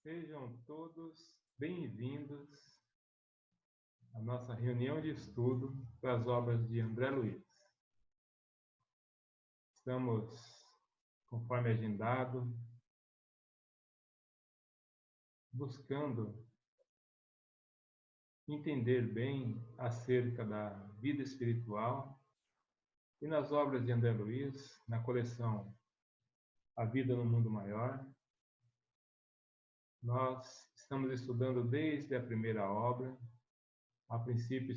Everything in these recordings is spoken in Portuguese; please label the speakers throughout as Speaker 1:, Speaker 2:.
Speaker 1: Sejam todos bem-vindos à nossa reunião de estudo das obras de André Luiz. Estamos, conforme agendado, buscando entender bem acerca da vida espiritual e nas obras de André Luiz, na coleção A Vida no Mundo Maior. Nós estamos estudando desde a primeira obra. A princípio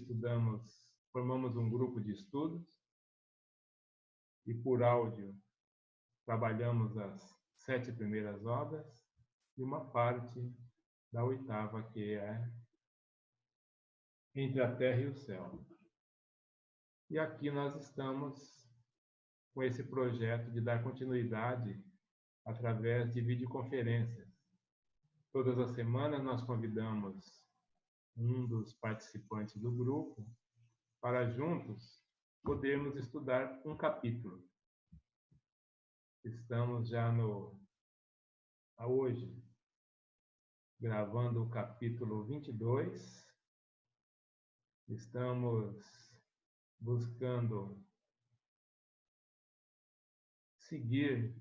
Speaker 1: formamos um grupo de estudos e por áudio trabalhamos as 7 primeiras obras e uma parte da 8ª, que é Entre a Terra e o Céu. E aqui nós estamos com esse projeto de dar continuidade através de videoconferências. Todas as semanas nós convidamos um dos participantes do grupo para juntos podermos estudar um capítulo. Estamos já hoje gravando o capítulo 22. Estamos buscando seguir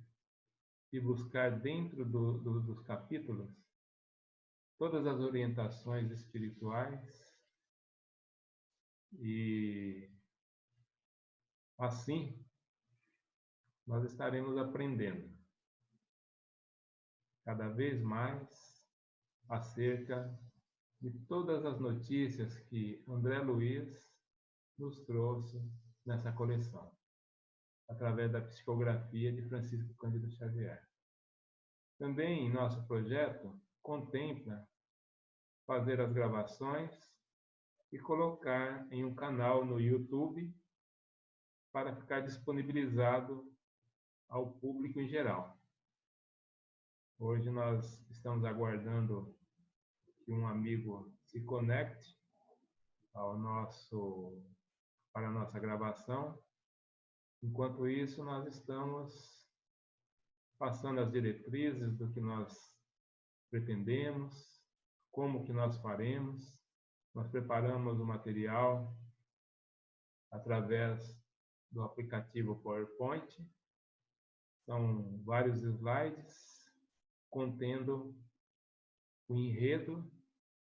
Speaker 1: e buscar dentro dos capítulos todas as orientações espirituais e assim nós estaremos aprendendo cada vez mais acerca de todas as notícias que André Luiz nos trouxe nessa coleção, através da psicografia de Francisco Cândido Xavier. Também nosso projeto contempla fazer as gravações e colocar em um canal no YouTube para ficar disponibilizado ao público em geral. Hoje nós estamos aguardando que um amigo se conecte para a nossa gravação. Enquanto isso, nós estamos passando as diretrizes do que nós pretendemos, como que nós faremos. Nós preparamos o material através do aplicativo PowerPoint. São vários slides contendo o enredo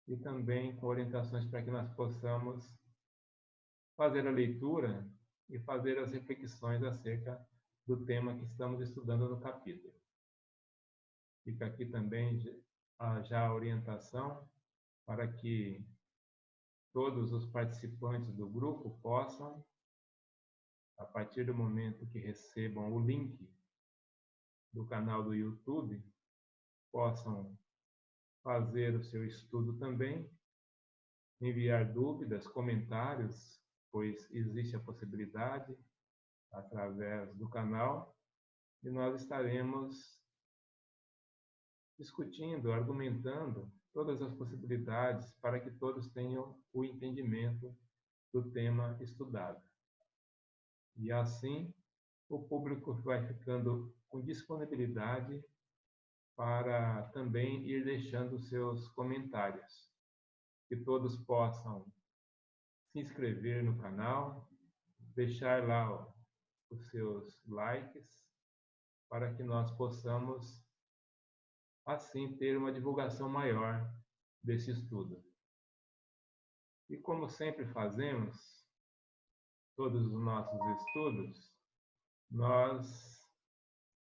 Speaker 1: e também com orientações para que nós possamos fazer a leitura e fazer as reflexões acerca do tema que estamos estudando no capítulo. Fica aqui também já a orientação para que todos os participantes do grupo possam, a partir do momento que recebam o link do canal do YouTube, possam fazer o seu estudo também, enviar dúvidas, comentários, pois existe a possibilidade através do canal, e nós estaremos discutindo, argumentando todas as possibilidades para que todos tenham o entendimento do tema estudado. E assim, o público vai ficando com disponibilidade para também ir deixando seus comentários, que todos possam se inscrever no canal, deixar lá os seus likes, para que nós possamos, assim, ter uma divulgação maior desse estudo. E como sempre fazemos, todos os nossos estudos, nós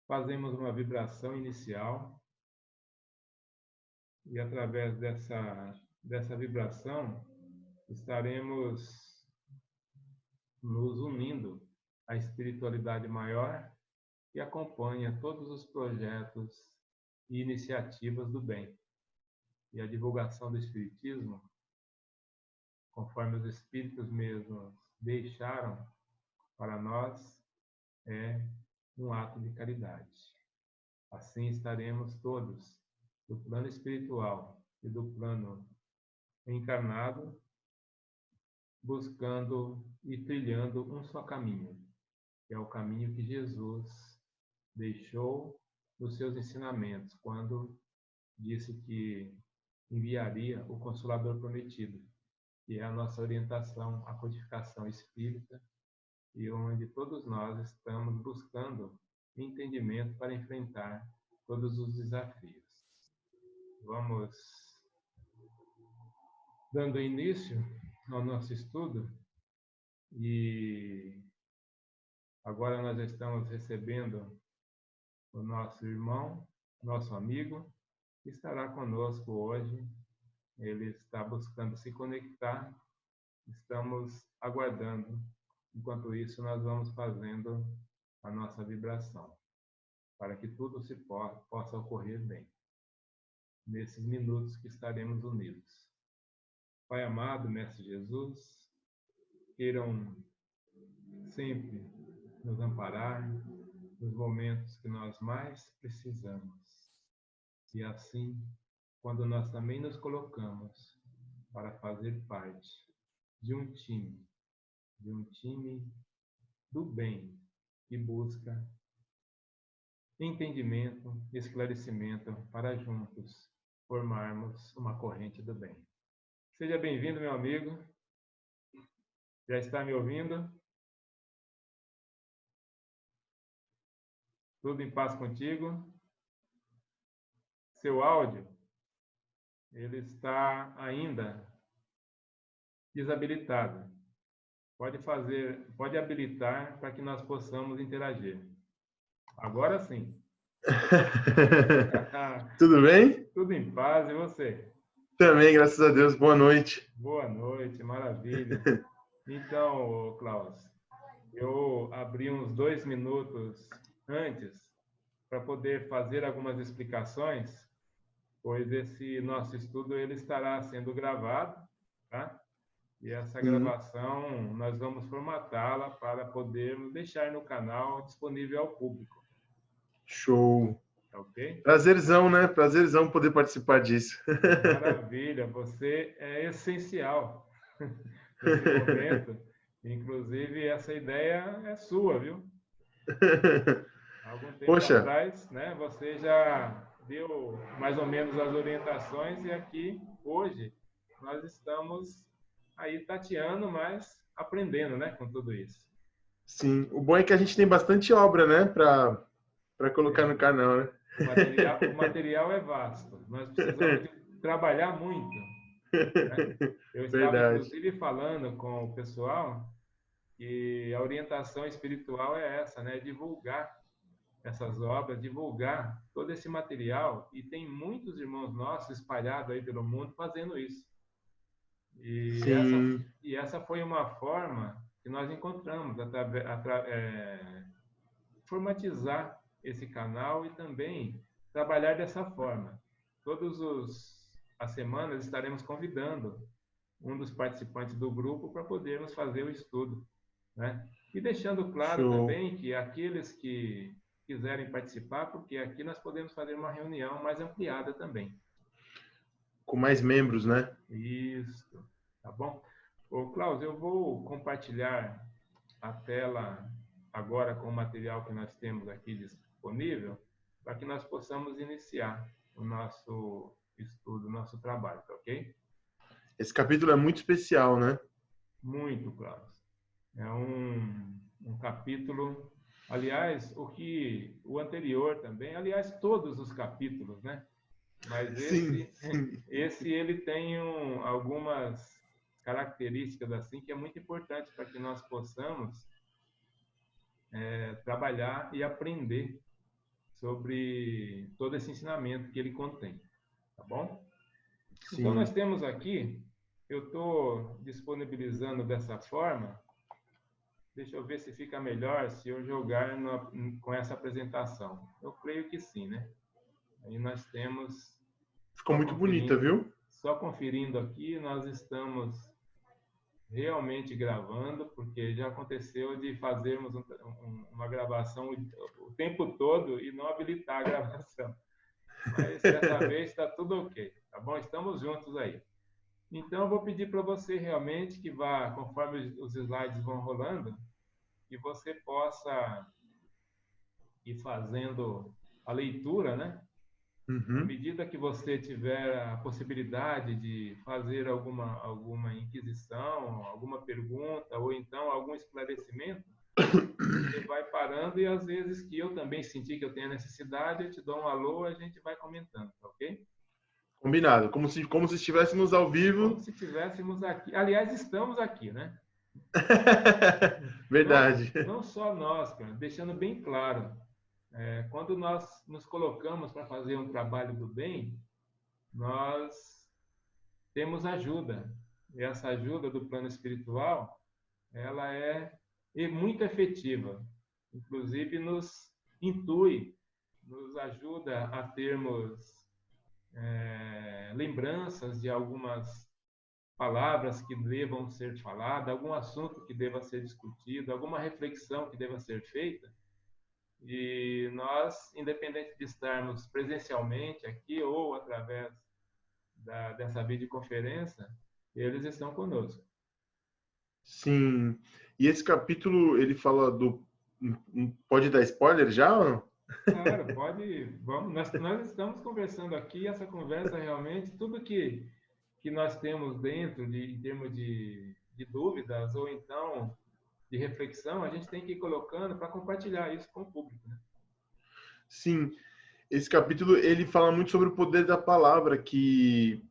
Speaker 1: fazemos uma vibração inicial e, através dessa vibração, estaremos nos unindo à espiritualidade maior que acompanha todos os projetos e iniciativas do bem. E a divulgação do Espiritismo, conforme os Espíritos mesmos deixaram para nós, é um ato de caridade. Assim estaremos todos, do plano espiritual e do plano encarnado, buscando e trilhando um só caminho, que é o caminho que Jesus deixou nos seus ensinamentos, quando disse que enviaria o Consolador Prometido, que é a nossa orientação à codificação espírita, e onde todos nós estamos buscando entendimento para enfrentar todos os desafios. Vamos dando início ao nosso estudo, e agora nós estamos recebendo o nosso irmão, nosso amigo, que estará conosco hoje. Ele está buscando se conectar, estamos aguardando. Enquanto isso, nós vamos fazendo a nossa vibração, para que tudo possa ocorrer bem, nesses minutos que estaremos unidos. Pai amado, Mestre Jesus, queiram sempre nos amparar nos momentos que nós mais precisamos. E assim, quando nós também nos colocamos para fazer parte de um time do bem, que busca entendimento e esclarecimento para juntos formarmos uma corrente do bem. Seja bem-vindo, meu amigo. Já está me ouvindo? Tudo em paz contigo? Seu áudio, ele está ainda desabilitado. Pode habilitar para que nós possamos interagir. Agora sim.
Speaker 2: Tudo bem?
Speaker 1: Tudo em paz, e você?
Speaker 2: Também, graças a Deus. Boa noite.
Speaker 1: Boa noite, maravilha. Então, Klaus, eu abri uns 2 minutos antes para poder fazer algumas explicações, pois esse nosso estudo ele estará sendo gravado, tá? E essa gravação nós vamos formatá-la para podermos deixar no canal disponível ao público.
Speaker 2: Show.
Speaker 1: Ok?
Speaker 2: Prazerzão, né? Prazerzão poder participar disso.
Speaker 1: Maravilha, você é essencial nesse momento. Inclusive, essa ideia é sua, viu? Há algum tempo atrás, né, você já deu mais ou menos as orientações, e aqui, hoje, nós estamos aí tateando, mas aprendendo, né, com tudo isso.
Speaker 2: Sim, o bom é que a gente tem bastante obra, né, para colocar no canal, né?
Speaker 1: O material é vasto. Nós precisamos de trabalhar muito. Né? Eu estava, inclusive, falando com o pessoal que a orientação espiritual é essa, né? Divulgar essas obras, divulgar todo esse material, e tem muitos irmãos nossos espalhados aí pelo mundo fazendo isso. E essa foi uma forma que nós encontramos, formatizar esse canal e também trabalhar dessa forma. As semanas estaremos convidando um dos participantes do grupo para podermos fazer o estudo, né? E deixando claro também que aqueles que quiserem participar, porque aqui nós podemos fazer uma reunião mais ampliada também.
Speaker 2: Com mais membros, né?
Speaker 1: Isso, tá bom? Ô, Klaus, eu vou compartilhar a tela agora com o material que nós temos aqui disponível, para que nós possamos iniciar o nosso estudo, o nosso trabalho, tá ok?
Speaker 2: Esse capítulo é muito especial, né?
Speaker 1: Muito, Klaus. É um capítulo, aliás, o anterior também, aliás, todos os capítulos, né? Mas esse ele tem algumas características assim que é muito importante para que nós possamos trabalhar e aprender sobre todo esse ensinamento que ele contém, tá bom? Sim. Então nós temos aqui, eu estou disponibilizando dessa forma. Deixa eu ver se fica melhor se eu jogar com essa apresentação. Eu creio que sim, né? Aí nós temos...
Speaker 2: Ficou muito bonita, viu?
Speaker 1: Só conferindo aqui, nós estamos realmente gravando, porque já aconteceu de fazermos uma gravação o tempo todo e não habilitar a gravação. Mas dessa vez está tudo ok, tá bom? Estamos juntos aí. Então, eu vou pedir para você realmente que vá, conforme os slides vão rolando, que você possa ir fazendo a leitura, né? À
Speaker 2: Uhum.
Speaker 1: medida que você tiver a possibilidade de fazer alguma inquisição, alguma pergunta, ou então algum esclarecimento, você vai parando e às vezes que eu também senti que eu tenho necessidade, eu te dou um alô, a gente vai comentando, tá ok?
Speaker 2: Combinado. Como se estivéssemos ao
Speaker 1: Como
Speaker 2: vivo.
Speaker 1: se estivéssemos aqui. Aliás, estamos aqui, né? Não,
Speaker 2: Verdade.
Speaker 1: não só nós, cara, deixando bem claro, quando nós nos colocamos para fazer um trabalho do bem, nós temos ajuda. E essa ajuda do plano espiritual, ela é muito efetiva. Inclusive, nos intui, nos ajuda a termos lembranças de algumas palavras que devam ser faladas, algum assunto que deva ser discutido, alguma reflexão que deva ser feita. E nós, independente de estarmos presencialmente aqui ou através dessa videoconferência, eles estão conosco.
Speaker 2: Sim. E esse capítulo, ele fala do. Pode dar spoiler já? Ou não?
Speaker 1: Claro, pode. Vamos, nós estamos conversando aqui, essa conversa realmente, tudo que nós temos dentro em termos de dúvidas ou então de reflexão, a gente tem que ir colocando para compartilhar isso com o público, né?
Speaker 2: Sim. Esse capítulo, ele fala muito sobre o poder da palavra, que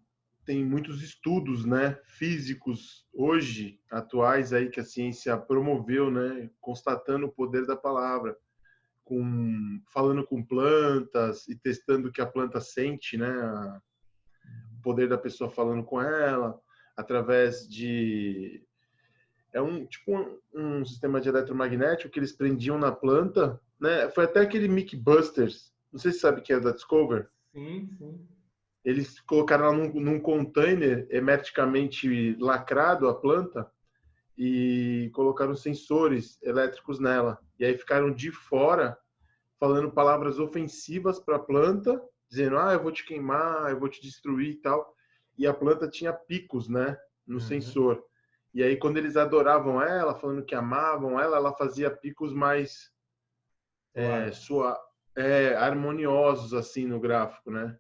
Speaker 2: tem muitos estudos, né, físicos hoje atuais aí que a ciência promoveu, né, constatando o poder da palavra, falando com plantas e testando o que a planta sente, né, o poder da pessoa falando com ela através de um sistema de eletromagnético que eles prendiam na planta, né? Foi até aquele Mick Busters, não sei se sabe que é da Discover.
Speaker 1: Sim, sim.
Speaker 2: Eles colocaram ela num container hermeticamente lacrado a planta e colocaram sensores elétricos nela. E aí ficaram de fora falando palavras ofensivas para a planta, dizendo: "Ah, eu vou te queimar, eu vou te destruir" e tal. E a planta tinha picos, né, no
Speaker 1: Uhum.
Speaker 2: sensor. E aí quando eles adoravam ela, falando que amavam ela, ela fazia picos mais é,
Speaker 1: Suave.
Speaker 2: sua, harmoniosos assim no gráfico, né?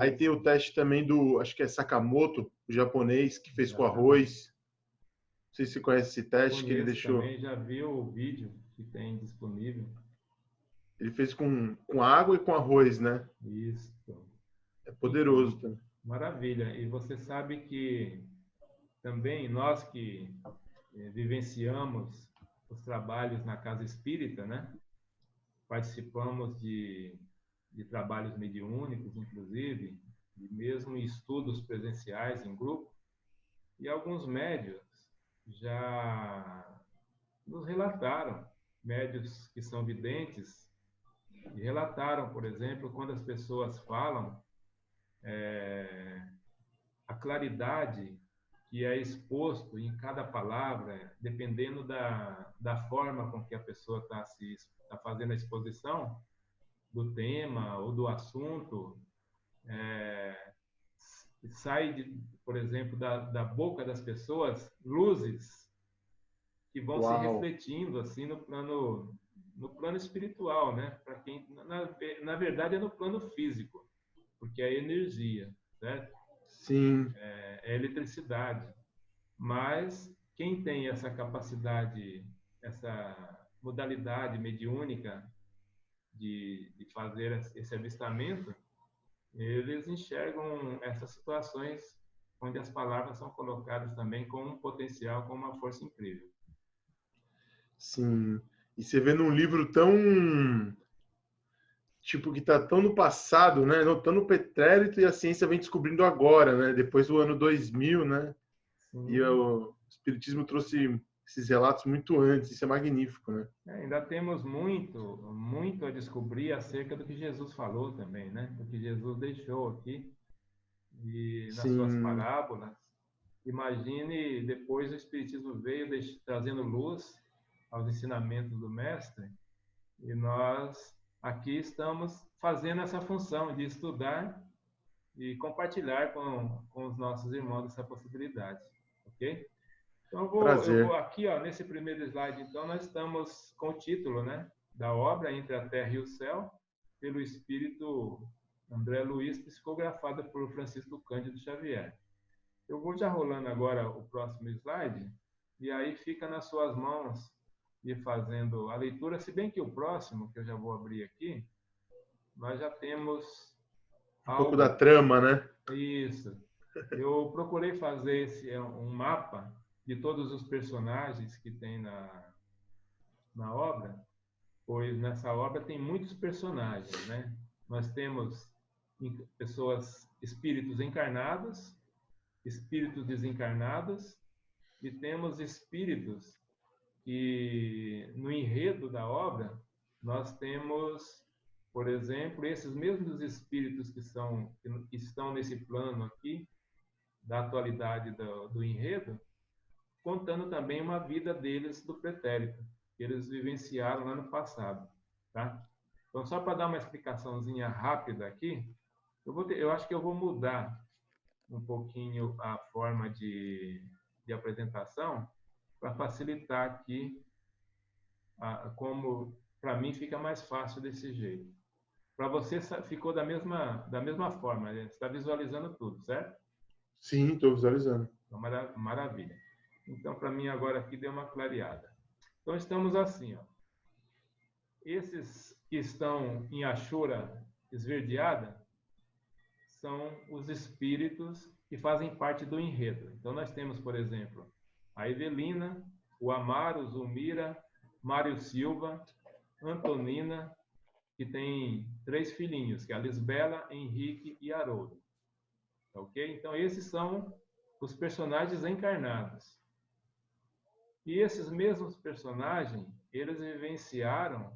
Speaker 2: Aí tem
Speaker 1: Isso,
Speaker 2: o teste também do, acho que é Sakamoto, o japonês, que fez com
Speaker 1: exatamente.
Speaker 2: arroz. Não sei se você conhece esse teste que ele
Speaker 1: Conheço
Speaker 2: deixou.
Speaker 1: também, já vi o vídeo que tem disponível.
Speaker 2: Ele fez com água e com arroz, né?
Speaker 1: Isso.
Speaker 2: É
Speaker 1: Então,
Speaker 2: poderoso também.
Speaker 1: maravilha. E você sabe que também nós que vivenciamos os trabalhos na casa espírita, né? Participamos de trabalhos mediúnicos, inclusive, e mesmo estudos presenciais em grupo, e alguns médios já nos relataram, médios que são videntes, e relataram, por exemplo, quando as pessoas falam, a claridade que é exposto em cada palavra, dependendo da forma com que a pessoa tá fazendo a exposição do tema ou do assunto, sai, por exemplo, da boca das pessoas luzes que vão se
Speaker 2: Uau!
Speaker 1: refletindo assim no plano espiritual, né? Para quem na verdade é no plano físico, porque é energia, certo?
Speaker 2: Sim,
Speaker 1: É eletricidade. Mas quem tem essa capacidade, essa modalidade mediúnica de fazer esse avistamento, eles enxergam essas situações onde as palavras são colocadas também com um potencial, com uma força incrível.
Speaker 2: sim. E você vê num livro tão, tipo, que tá tão no passado, né? Não tão no pretérito e a ciência vem descobrindo agora, né? Depois do ano 2000, né? E
Speaker 1: Sim,
Speaker 2: o Espiritismo trouxe esses relatos muito antes. Isso é magnífico, né?
Speaker 1: ainda temos muito, muito a descobrir acerca do que Jesus falou também, né? Do que Jesus deixou aqui e nas suas
Speaker 2: Sim,
Speaker 1: parábolas. Imagine depois o Espiritismo veio trazendo luz aos ensinamentos do Mestre e nós aqui estamos fazendo essa função de estudar e compartilhar com os nossos irmãos essa possibilidade, ok? Então eu vou
Speaker 2: prazer.
Speaker 1: aqui, ó, nesse primeiro slide, então nós estamos com o título, né, da obra Entre a Terra e o Céu, pelo espírito André Luiz, psicografada por Francisco Cândido Xavier. Eu vou já rolando agora o próximo slide, e aí fica nas suas mãos ir fazendo a leitura, se bem que o próximo, que eu já vou abrir aqui, nós já temos
Speaker 2: um pouco da trama, né?
Speaker 1: Isso. Eu procurei fazer um mapa de todos os personagens que tem na obra, pois nessa obra tem muitos personagens, né? Nós temos pessoas, espíritos encarnados, espíritos desencarnados, e temos espíritos que, no enredo da obra, nós temos, por exemplo, esses mesmos espíritos que estão nesse plano aqui, da atualidade do enredo, contando também uma vida deles do pretérito, que eles vivenciaram lá no passado. Tá? Então, só para dar uma explicaçãozinha rápida aqui, eu acho que eu vou mudar um pouquinho a forma de apresentação para facilitar aqui, como para mim fica mais fácil desse jeito. Para você ficou da mesma forma, né? Você está visualizando tudo, certo?
Speaker 2: Sim, estou visualizando.
Speaker 1: Então, maravilha. Então, para mim agora aqui deu uma clareada. Então, estamos assim, ó. Esses que estão em Ashura esverdeada são os espíritos que fazem parte do enredo. Então, nós temos, por exemplo, a Evelina, o Amaro, Zulmira, Mário Silva, Antonina, que tem 3 filhinhos, que é a Lisbela, Henrique e Haroldo. Ok? Então, esses são os personagens encarnados. E esses mesmos personagens, eles vivenciaram,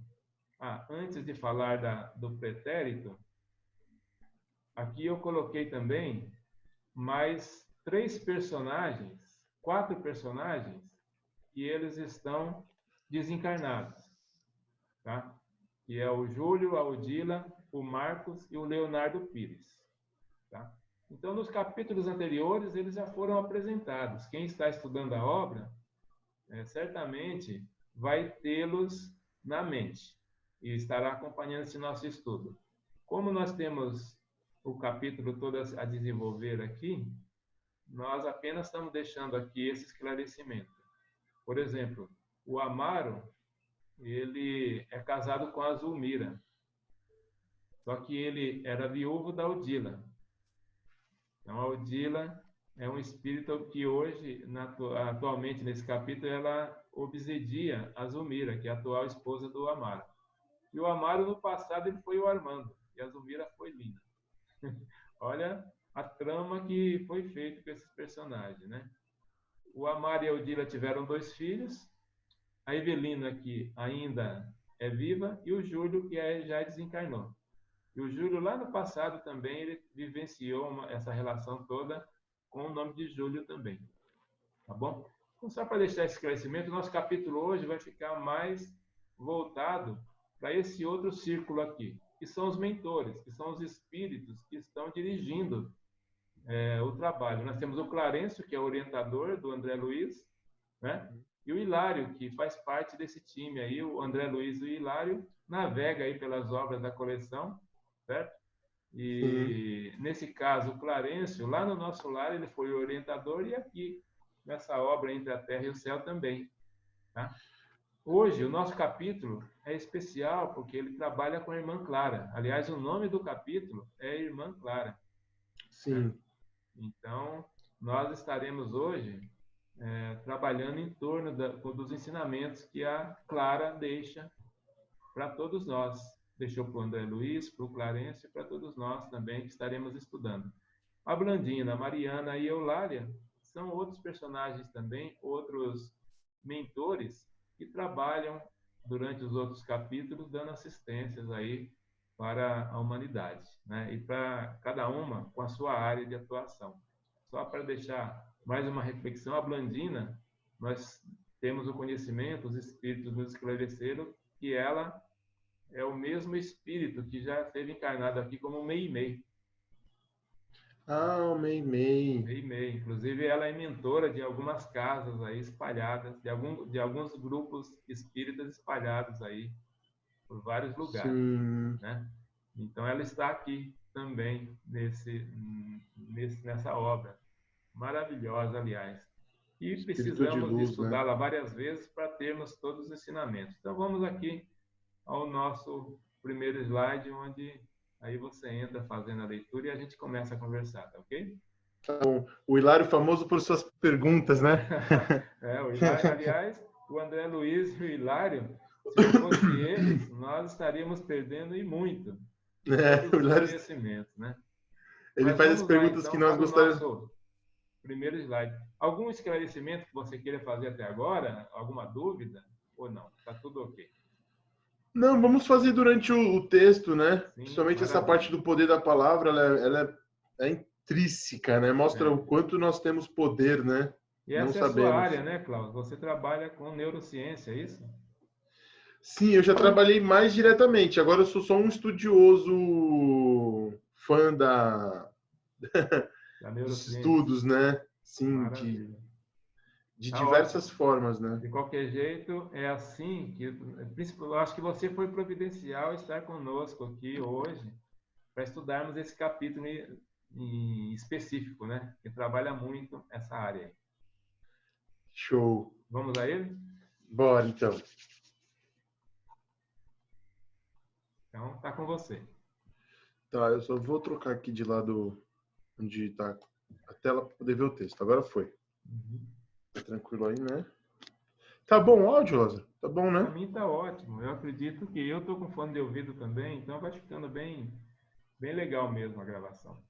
Speaker 1: antes de falar do pretérito, aqui eu coloquei também mais 4 personagens, que eles estão desencarnados, tá? Que é o Júlio, a Odila, o Marcos e o Leonardo Pires, tá? Então, nos capítulos anteriores, eles já foram apresentados. Quem está estudando a obra, certamente vai tê-los na mente e estará acompanhando esse nosso estudo. Como nós temos o capítulo todo a desenvolver aqui, nós apenas estamos deixando aqui esse esclarecimento. Por exemplo, o Amaro, ele é casado com a Zulmira, só que ele era viúvo da Odila. Então, a Odila é um espírito que hoje, atualmente, nesse capítulo, ela obsedia a Zulmira, que é a atual esposa do Amaro. E o Amaro, no passado, ele foi o Armando, e a Zulmira foi Lina. Olha a trama que foi feita com esses personagens, né? O Amaro e a Odila tiveram 2 filhos, a Evelina, que ainda é viva, e o Júlio, que já desencarnou. E o Júlio, lá no passado também, ele vivenciou essa relação toda com o nome de Júlio também. Tá bom? Então, só para deixar esse esclarecimento, o nosso capítulo hoje vai ficar mais voltado para esse outro círculo aqui, que são os mentores, que são os espíritos que estão dirigindo o trabalho. Nós temos o Clarencio, que é o orientador do André Luiz, né? E o Hilário, que faz parte desse time aí. O André Luiz e o Hilário navega aí pelas obras da coleção, certo? E nesse caso, o Clarencio, lá no nosso lar, ele foi o orientador, e aqui, nessa obra Entre a Terra e o Céu também. Tá? Hoje, o nosso capítulo é especial porque ele trabalha com a Irmã Clara. Aliás, o nome do capítulo é Irmã Clara.
Speaker 2: Sim.
Speaker 1: Né? Então, nós estaremos hoje trabalhando em torno dos ensinamentos que a Clara deixa para todos nós. Deixou para o André Luiz, para o Clarencio e para todos nós também que estaremos estudando. A Blandina, a Mariana e a Eulália são outros personagens também, outros mentores que trabalham durante os outros capítulos dando assistências aí para a humanidade, né? E para cada uma com a sua área de atuação. Só para deixar mais uma reflexão, a Blandina, nós temos o conhecimento, os espíritos nos esclareceram que ela é o mesmo espírito que já esteve encarnado aqui como Meimei.
Speaker 2: Ah, o Meimei.
Speaker 1: Meimei. Inclusive, ela é mentora de algumas casas aí espalhadas, de alguns grupos espíritas espalhados aí por vários lugares.
Speaker 2: Sim.
Speaker 1: Né? Então, ela está aqui também nessa obra. Maravilhosa, aliás. E
Speaker 2: Espírito de
Speaker 1: precisamos
Speaker 2: luz, né?
Speaker 1: estudá-la várias vezes para termos todos os ensinamentos. Então, vamos aqui ao nosso primeiro slide, onde aí você entra fazendo a leitura e a gente começa a conversar, tá ok?
Speaker 2: Então, o Hilário famoso por suas perguntas, né?
Speaker 1: O Hilário, aliás, o André Luiz e o Hilário, se não fosse eles, nós estaríamos perdendo e muito
Speaker 2: O
Speaker 1: todos os
Speaker 2: Hilário,
Speaker 1: conhecimentos, né?
Speaker 2: ele
Speaker 1: Mas
Speaker 2: faz as
Speaker 1: vamos lá,
Speaker 2: perguntas que
Speaker 1: então,
Speaker 2: nós
Speaker 1: para o
Speaker 2: gostaríamos.
Speaker 1: nosso primeiro slide. Algum esclarecimento que você queira fazer até agora? Alguma dúvida? Ou não? Está tudo ok?
Speaker 2: Não, vamos fazer durante o texto, né?
Speaker 1: Sim,
Speaker 2: Principalmente essa
Speaker 1: maravilha.
Speaker 2: parte do poder da palavra, ela é intrínseca, né? Mostra o quanto nós temos poder, né?
Speaker 1: E
Speaker 2: Não
Speaker 1: essa é a sua
Speaker 2: sabemos.
Speaker 1: área, né, Cláudio? Você trabalha com neurociência, é isso?
Speaker 2: Sim, eu já trabalhei mais diretamente. Agora eu sou só um estudioso fã
Speaker 1: Da
Speaker 2: dos
Speaker 1: neurociência.
Speaker 2: estudos, né? Sim,
Speaker 1: Maravilha.
Speaker 2: de
Speaker 1: Tá
Speaker 2: diversas
Speaker 1: ótimo.
Speaker 2: formas, né?
Speaker 1: De qualquer jeito, é assim que, eu acho que você foi providencial estar conosco aqui hoje para estudarmos esse capítulo em específico, né? Que trabalha muito essa área.
Speaker 2: Show.
Speaker 1: Vamos a ele?
Speaker 2: Bora, então.
Speaker 1: Então, tá com você.
Speaker 2: Tá, eu só vou trocar aqui de lado onde tá a tela para poder ver o texto. Agora foi. Tá tranquilo aí, né? Tá bom o áudio, Lázaro? Tá bom,
Speaker 1: Para
Speaker 2: né?
Speaker 1: mim tá ótimo. Eu acredito que eu tô com fone de ouvido também, então vai ficando bem, bem legal mesmo a gravação.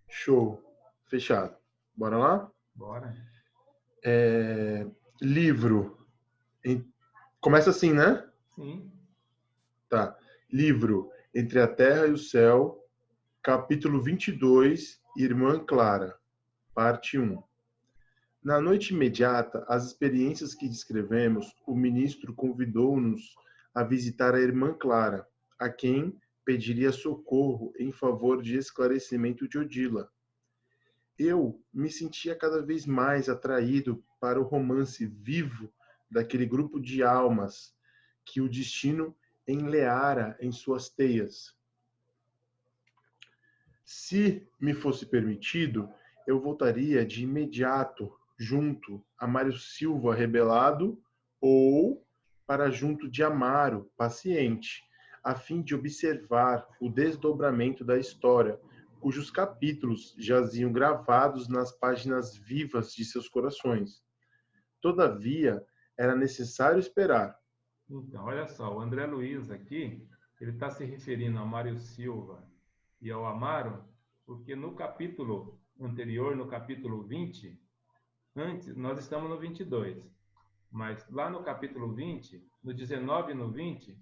Speaker 2: Show. Fechado. Bora lá?
Speaker 1: Bora.
Speaker 2: Livro. Começa assim, né?
Speaker 1: Sim.
Speaker 2: Tá. Livro Entre a Terra e o Céu, capítulo 22, Irmã Clara, parte 1. Na noite imediata às experiências que descrevemos, o ministro convidou-nos a visitar a Irmã Clara, a quem pediria socorro em favor de esclarecimento de Odila. Eu me sentia cada vez mais atraído para o romance vivo daquele grupo de almas que o destino enleara em suas teias. Se me fosse permitido, eu voltaria de imediato junto a Mário Silva rebelado ou para junto de Amaro paciente, a fim de observar o desdobramento da história, cujos capítulos jaziam gravados nas páginas vivas de seus corações. Todavia, era necessário esperar.
Speaker 1: Então, olha só, o André Luiz aqui, ele está se referindo ao Mário Silva e ao Amaro, porque no capítulo anterior, no capítulo 20, antes, nós estamos no 22, mas lá no capítulo 20, no 19 e no 20,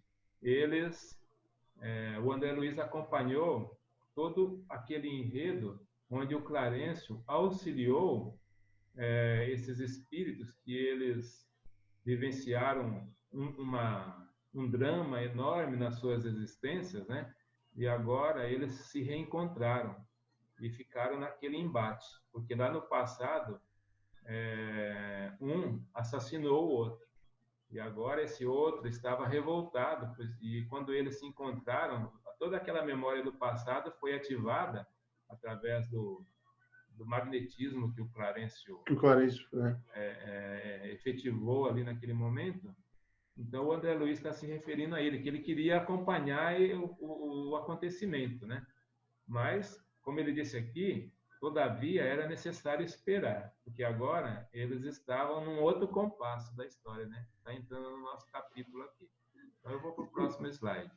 Speaker 1: o André Luiz acompanhou todo aquele enredo onde o Clarencio auxiliou esses espíritos que eles vivenciaram um drama enorme nas suas existências, né? E agora eles se reencontraram e ficaram naquele embate, porque lá no passado um assassinou o outro e agora esse outro estava revoltado e quando eles se encontraram, toda aquela memória do passado foi ativada através do magnetismo que o Clarencio efetivou ali naquele momento. Então, o André Luiz está se referindo a ele, que ele queria acompanhar o acontecimento, né? Mas, como ele disse aqui, todavia era necessário esperar, porque agora eles estavam num outro compasso da história, né? Está entrando no nosso capítulo aqui. Então, eu vou para o próximo slide.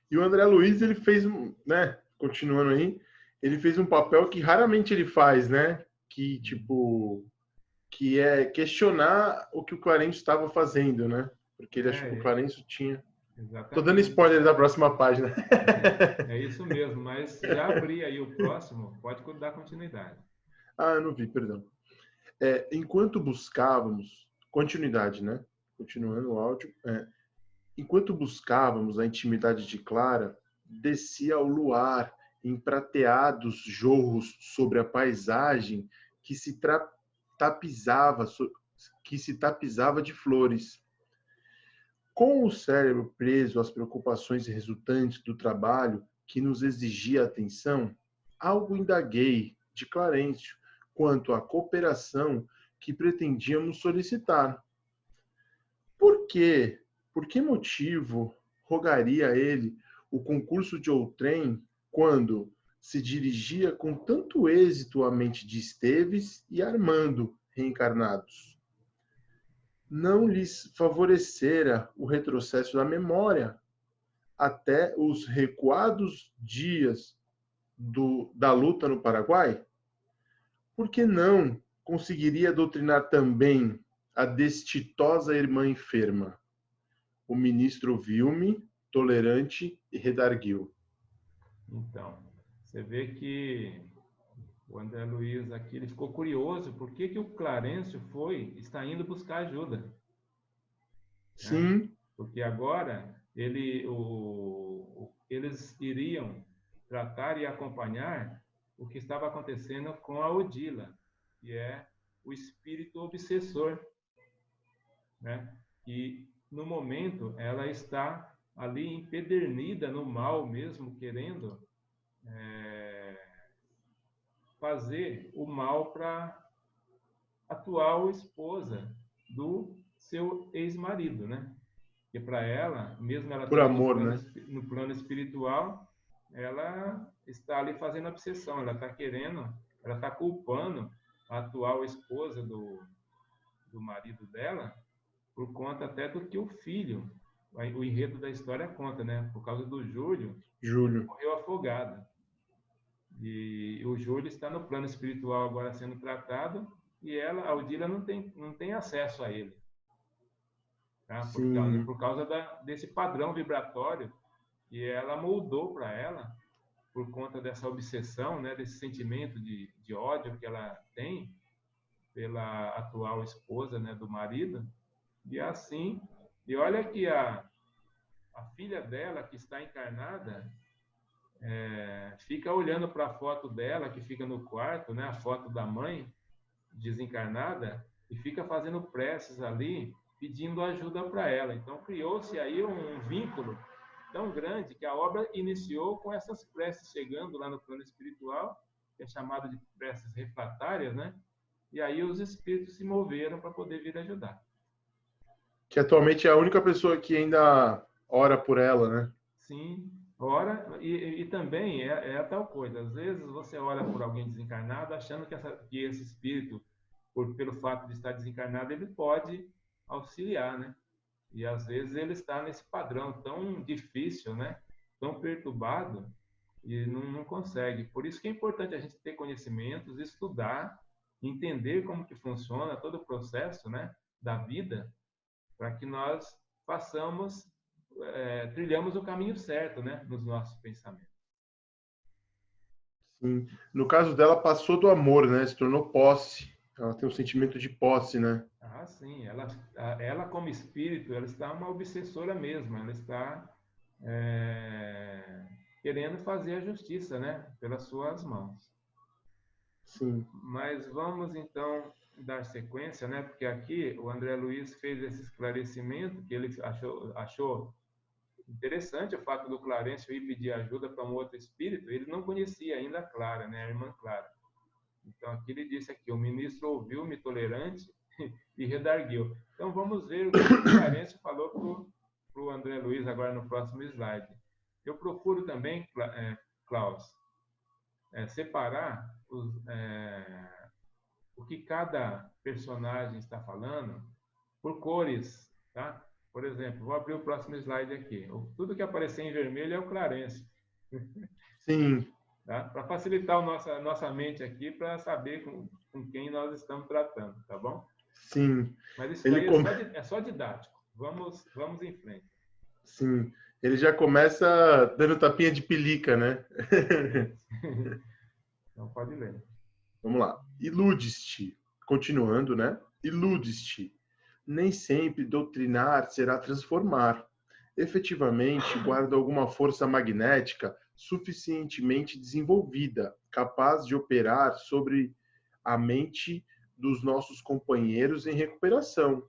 Speaker 2: E o André Luiz, ele fez, né, continuando aí, ele fez um papel que raramente ele faz, né? Que, tipo, que é questionar o que o Clarencio estava fazendo, né? Porque ele achou que o Clarencio tinha...
Speaker 1: Exatamente.
Speaker 2: Tô dando spoiler da próxima página.
Speaker 1: É isso mesmo, mas já abri aí o próximo, pode dar continuidade.
Speaker 2: Ah, eu não vi, perdão. Enquanto buscávamos... Continuidade, né? Continuando o áudio. Enquanto buscávamos a intimidade de Clara, descia o luar em prateados jorros sobre a paisagem que se tapizava de flores. Com o cérebro preso às preocupações resultantes do trabalho, que nos exigia atenção, algo indaguei de Clarencio quanto à cooperação que pretendíamos solicitar. Por quê? Por que motivo rogaria a ele o concurso de outrem quando se dirigia com tanto êxito à mente de Esteves e Armando reencarnados? Não lhes favorecera o retrocesso da memória até os recuados dias da luta no Paraguai? Por que não conseguiria doutrinar também a destitosa irmã enferma? O ministro ouviu-me, tolerante, e redarguiu.
Speaker 1: Então, você vê que o André Luiz aqui, ele ficou curioso por que o Clarencio está indo buscar ajuda.
Speaker 2: Sim.
Speaker 1: Né? Porque agora eles iriam tratar e acompanhar o que estava acontecendo com a Odila, que é o espírito obsessor, né? E no momento ela está ali empedernida no mal mesmo, querendo fazer o mal para a atual esposa do seu ex-marido, né? Porque para ela, mesmo ela
Speaker 2: Por
Speaker 1: estando
Speaker 2: amor, né?
Speaker 1: no plano espiritual, ela está ali fazendo obsessão, ela está querendo, ela está culpando a atual esposa do marido dela por conta até do que o filho, o enredo da história conta, né? Por causa do Júlio, ele morreu afogado. E o Júlio está no plano espiritual agora sendo tratado e ela, a Odila, não tem acesso a ele. Tá? Por causa desse padrão vibratório que ela moldou para ela, por conta dessa obsessão, né, desse sentimento de ódio que ela tem pela atual esposa, né, do marido. E assim, e olha que a filha dela, que está encarnada, fica olhando para a foto dela, que fica no quarto, né, a foto da mãe desencarnada, e fica fazendo preces ali, pedindo ajuda para ela. Então, criou-se aí um vínculo tão grande que a obra iniciou com essas preces chegando lá no plano espiritual, que é chamado de preces refratárias, né? E aí os espíritos se moveram para poder vir ajudar.
Speaker 2: Que atualmente é a única pessoa que ainda ora por ela, né?
Speaker 1: Sim, ora, e também é a tal coisa. Às vezes você ora por alguém desencarnado achando que esse espírito, pelo fato de estar desencarnado, ele pode auxiliar, né? E às vezes ele está nesse padrão tão difícil, né? Tão perturbado, e não consegue. Por isso que é importante a gente ter conhecimentos, estudar, entender como que funciona todo o processo, né, da vida, para que nós trilhamos o caminho certo, né, nos nossos pensamentos.
Speaker 2: Sim. No caso dela, passou do amor, né? Se tornou posse. Ela tem um sentimento de posse, né?
Speaker 1: Ah, sim. Ela como espírito, ela está uma obsessora mesmo. Ela está querendo fazer a justiça, né? Pelas suas mãos.
Speaker 2: Sim.
Speaker 1: Mas vamos, então, dar sequência, né? Porque aqui o André Luiz fez esse esclarecimento, que ele achou interessante o fato do Clarencio ir pedir ajuda para um outro espírito. Ele não conhecia ainda a Clara, né? A irmã Clara. Então, aqui ele disse aqui, o ministro ouviu-me tolerante e redarguiu. Então, vamos ver o que o Clarencio falou para o André Luiz agora no próximo slide. Eu procuro também, Klaus, separar o que cada personagem está falando por cores, tá? Por exemplo, vou abrir o próximo slide aqui. Tudo que aparecer em vermelho é o Clarencio.
Speaker 2: Sim.
Speaker 1: Tá? Para facilitar a nossa mente aqui, para saber com quem nós estamos tratando, tá bom?
Speaker 2: Sim.
Speaker 1: Mas isso daí é só didático. Vamos em frente.
Speaker 2: Sim. Ele já começa dando tapinha de pelica, né?
Speaker 1: Então, pode ler.
Speaker 2: Vamos lá. Iludes-te. Continuando, né? Iludes-te. Nem sempre doutrinar será transformar. Efetivamente, guarda alguma força magnética suficientemente desenvolvida, capaz de operar sobre a mente dos nossos companheiros em recuperação.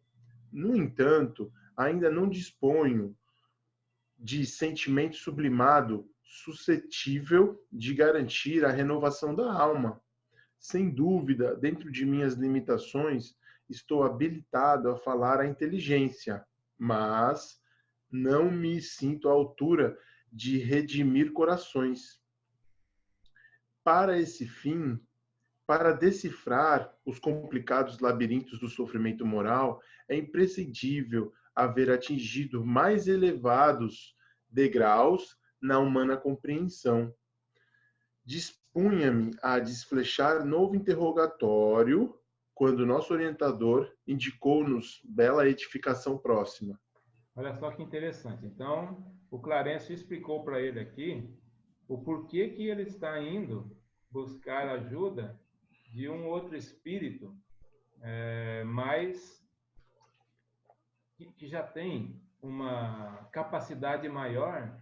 Speaker 2: No entanto, ainda não disponho de sentimento sublimado suscetível de garantir a renovação da alma. Sem dúvida, dentro de minhas limitações, estou habilitado a falar a inteligência, mas não me sinto à altura de redimir corações. Para esse fim, para decifrar os complicados labirintos do sofrimento moral, é imprescindível haver atingido mais elevados degraus na humana compreensão. Dispunha-me a desflechar novo interrogatório quando nosso orientador indicou-nos bela edificação próxima.
Speaker 1: Olha só que interessante. Então, o Clarencio explicou para ele aqui o porquê que ele está indo buscar ajuda de um outro espírito, mas que já tem uma capacidade maior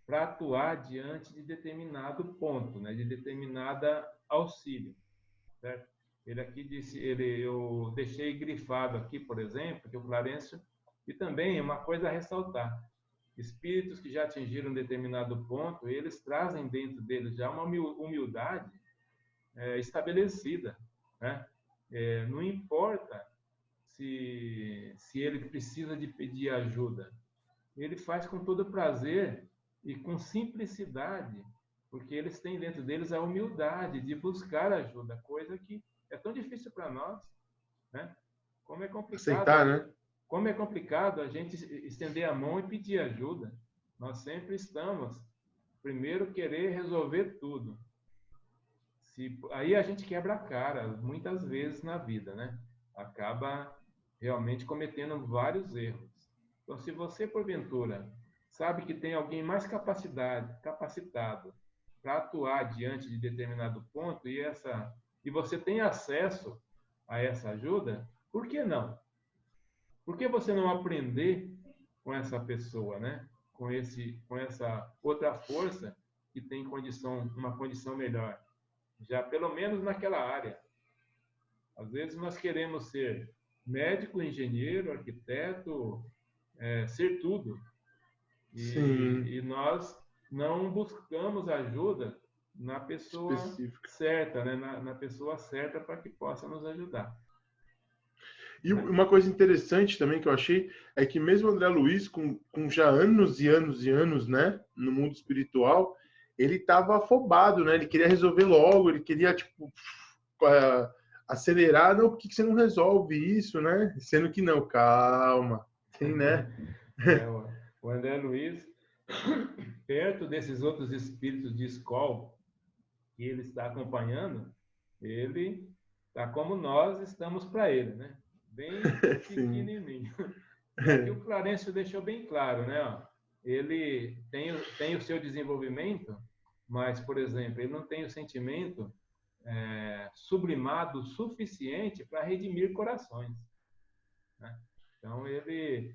Speaker 1: para atuar diante de determinado ponto, né, de determinada auxílio, certo? Ele aqui disse, eu deixei grifado aqui, por exemplo, que o Clarencio, e também uma coisa a ressaltar, espíritos que já atingiram um determinado ponto, eles trazem dentro deles já uma humildade estabelecida, né? Não importa se ele precisa de pedir ajuda, ele faz com todo prazer e com simplicidade, porque eles têm dentro deles a humildade de buscar ajuda, coisa que é tão difícil para nós, né? Como é complicado,
Speaker 2: aceitar, né?
Speaker 1: Como é complicado a gente estender a mão e pedir ajuda. Nós sempre estamos primeiro querer resolver tudo. Aí a gente quebra a cara muitas vezes na vida, né? Acaba realmente cometendo vários erros. Então, se você porventura sabe que tem alguém mais capacitado para atuar diante de determinado ponto e você tem acesso a essa ajuda, por que não? Por que você não aprender com essa pessoa, né? Com essa outra força que tem uma condição melhor, já pelo menos naquela área. Às vezes nós queremos ser médico, engenheiro, arquiteto, ser tudo. E nós não buscamos ajuda na pessoa
Speaker 2: específica,
Speaker 1: certa, né? Na pessoa certa para que possa nos ajudar.
Speaker 2: E uma coisa interessante também que eu achei é que mesmo o André Luiz, com já anos e anos e anos, né, no mundo espiritual, ele estava afobado, né? Ele queria resolver logo, ele queria, tipo, acelerar. Não, por que você não resolve isso, né? Sendo que não, calma, tem, né?
Speaker 1: O André Luiz, perto desses outros espíritos de escola que ele está acompanhando, ele está como nós estamos para ele, né? Bem pequenininho. E aqui o Clarencio deixou bem claro, né? Ó, ele tem o seu desenvolvimento, mas, por exemplo, ele não tem o sentimento sublimado o suficiente para redimir corações, né? Então, ele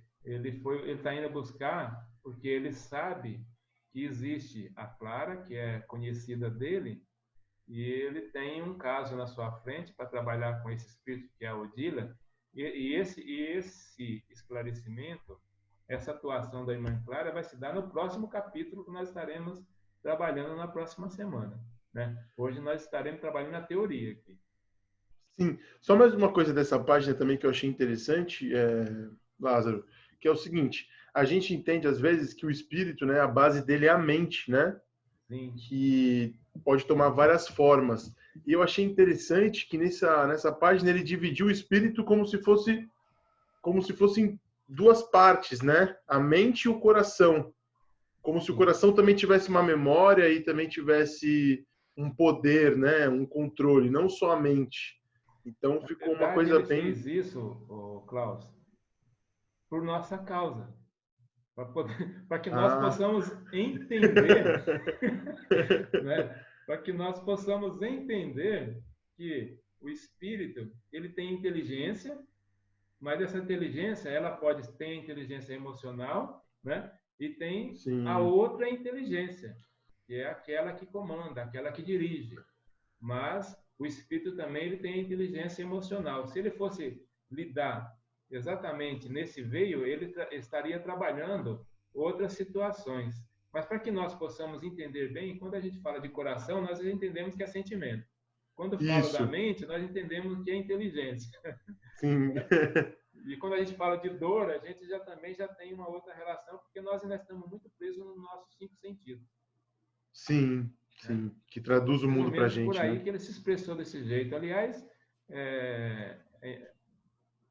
Speaker 1: está indo buscar porque ele sabe que existe a Clara, que é conhecida dele, e ele tem um caso na sua frente para trabalhar com esse espírito que é a Odila, e esse esclarecimento, essa atuação da irmã Clara vai se dar no próximo capítulo que nós estaremos trabalhando na próxima semana, né? Hoje nós estaremos trabalhando na teoria aqui.
Speaker 2: Sim, só mais uma coisa dessa página também que eu achei interessante, Lázaro, que é o seguinte: a gente entende às vezes que o espírito, né, a base dele é a mente, né?
Speaker 1: Sim.
Speaker 2: Que pode tomar várias formas. E eu achei interessante que nessa página ele dividiu o espírito como se fossem duas partes, né? A mente e o coração. Como se o coração também tivesse uma memória e também tivesse um poder, né? Um controle, não só a mente. Então ficou uma coisa
Speaker 1: ele
Speaker 2: bem...
Speaker 1: fez isso, Klaus, por nossa causa. Para que nós possamos entender, né? Para que nós possamos entender que o espírito ele tem inteligência, mas essa inteligência ela pode ter inteligência emocional, né? E tem a outra inteligência, que é aquela que comanda, aquela que dirige. Mas o espírito também ele tem inteligência emocional. Se ele fosse lidar exatamente nesse veio, ele estaria trabalhando outras situações. Mas para que nós possamos entender bem, quando a gente fala de coração, nós entendemos que é sentimento. Quando fala da
Speaker 2: Isso,
Speaker 1: mente, nós entendemos que é inteligência.
Speaker 2: sim.
Speaker 1: E quando a gente fala de dor, a gente também já tem uma outra relação, porque nós ainda estamos muito presos nos nossos 5 sentidos.
Speaker 2: Sim,
Speaker 1: Né?
Speaker 2: sim. Que traduz o
Speaker 1: Mais ou
Speaker 2: mundo pra
Speaker 1: menos por
Speaker 2: gente, né?
Speaker 1: aí que ele se expressou desse jeito. Aliás, é,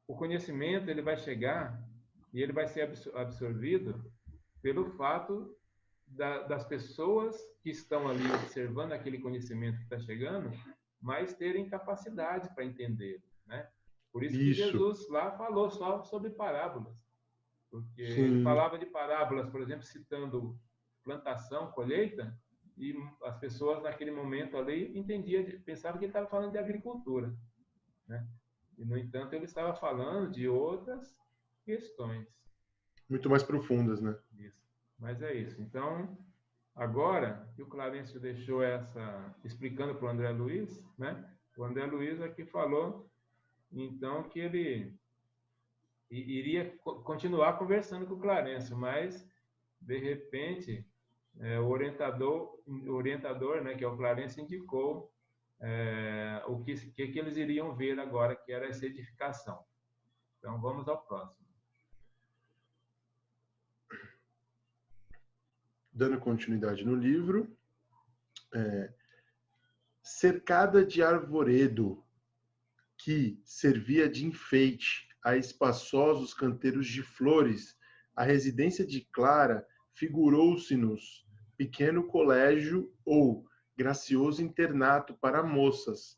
Speaker 1: o conhecimento ele vai chegar e ele vai ser absorvido pelo fato das pessoas que estão ali observando aquele conhecimento que está chegando, mas terem capacidade para entender, né? Por isso que
Speaker 2: Isso,
Speaker 1: Jesus lá falou só sobre parábolas, porque ele
Speaker 2: sim.
Speaker 1: falava de parábolas, por exemplo, citando plantação, colheita, e as pessoas naquele momento ali entendiam, pensavam que ele estava falando de agricultura, né? E no entanto ele estava falando de outras questões.
Speaker 2: Muito mais profundas, né?
Speaker 1: Isso. Mas é isso. Então, agora que o Clarencio deixou essa, explicando para o André Luiz, né? O André Luiz aqui falou, então, que ele iria continuar conversando com o Clarencio, mas, de repente, o orientador, né, que é o Clarencio, indicou o que eles iriam ver agora, que era essa edificação. Então, vamos ao próximo.
Speaker 2: Dando continuidade no livro, cercada de arvoredo, que servia de enfeite a espaçosos canteiros de flores, a residência de Clara figurou-se-nos pequeno colégio ou gracioso internato para moças.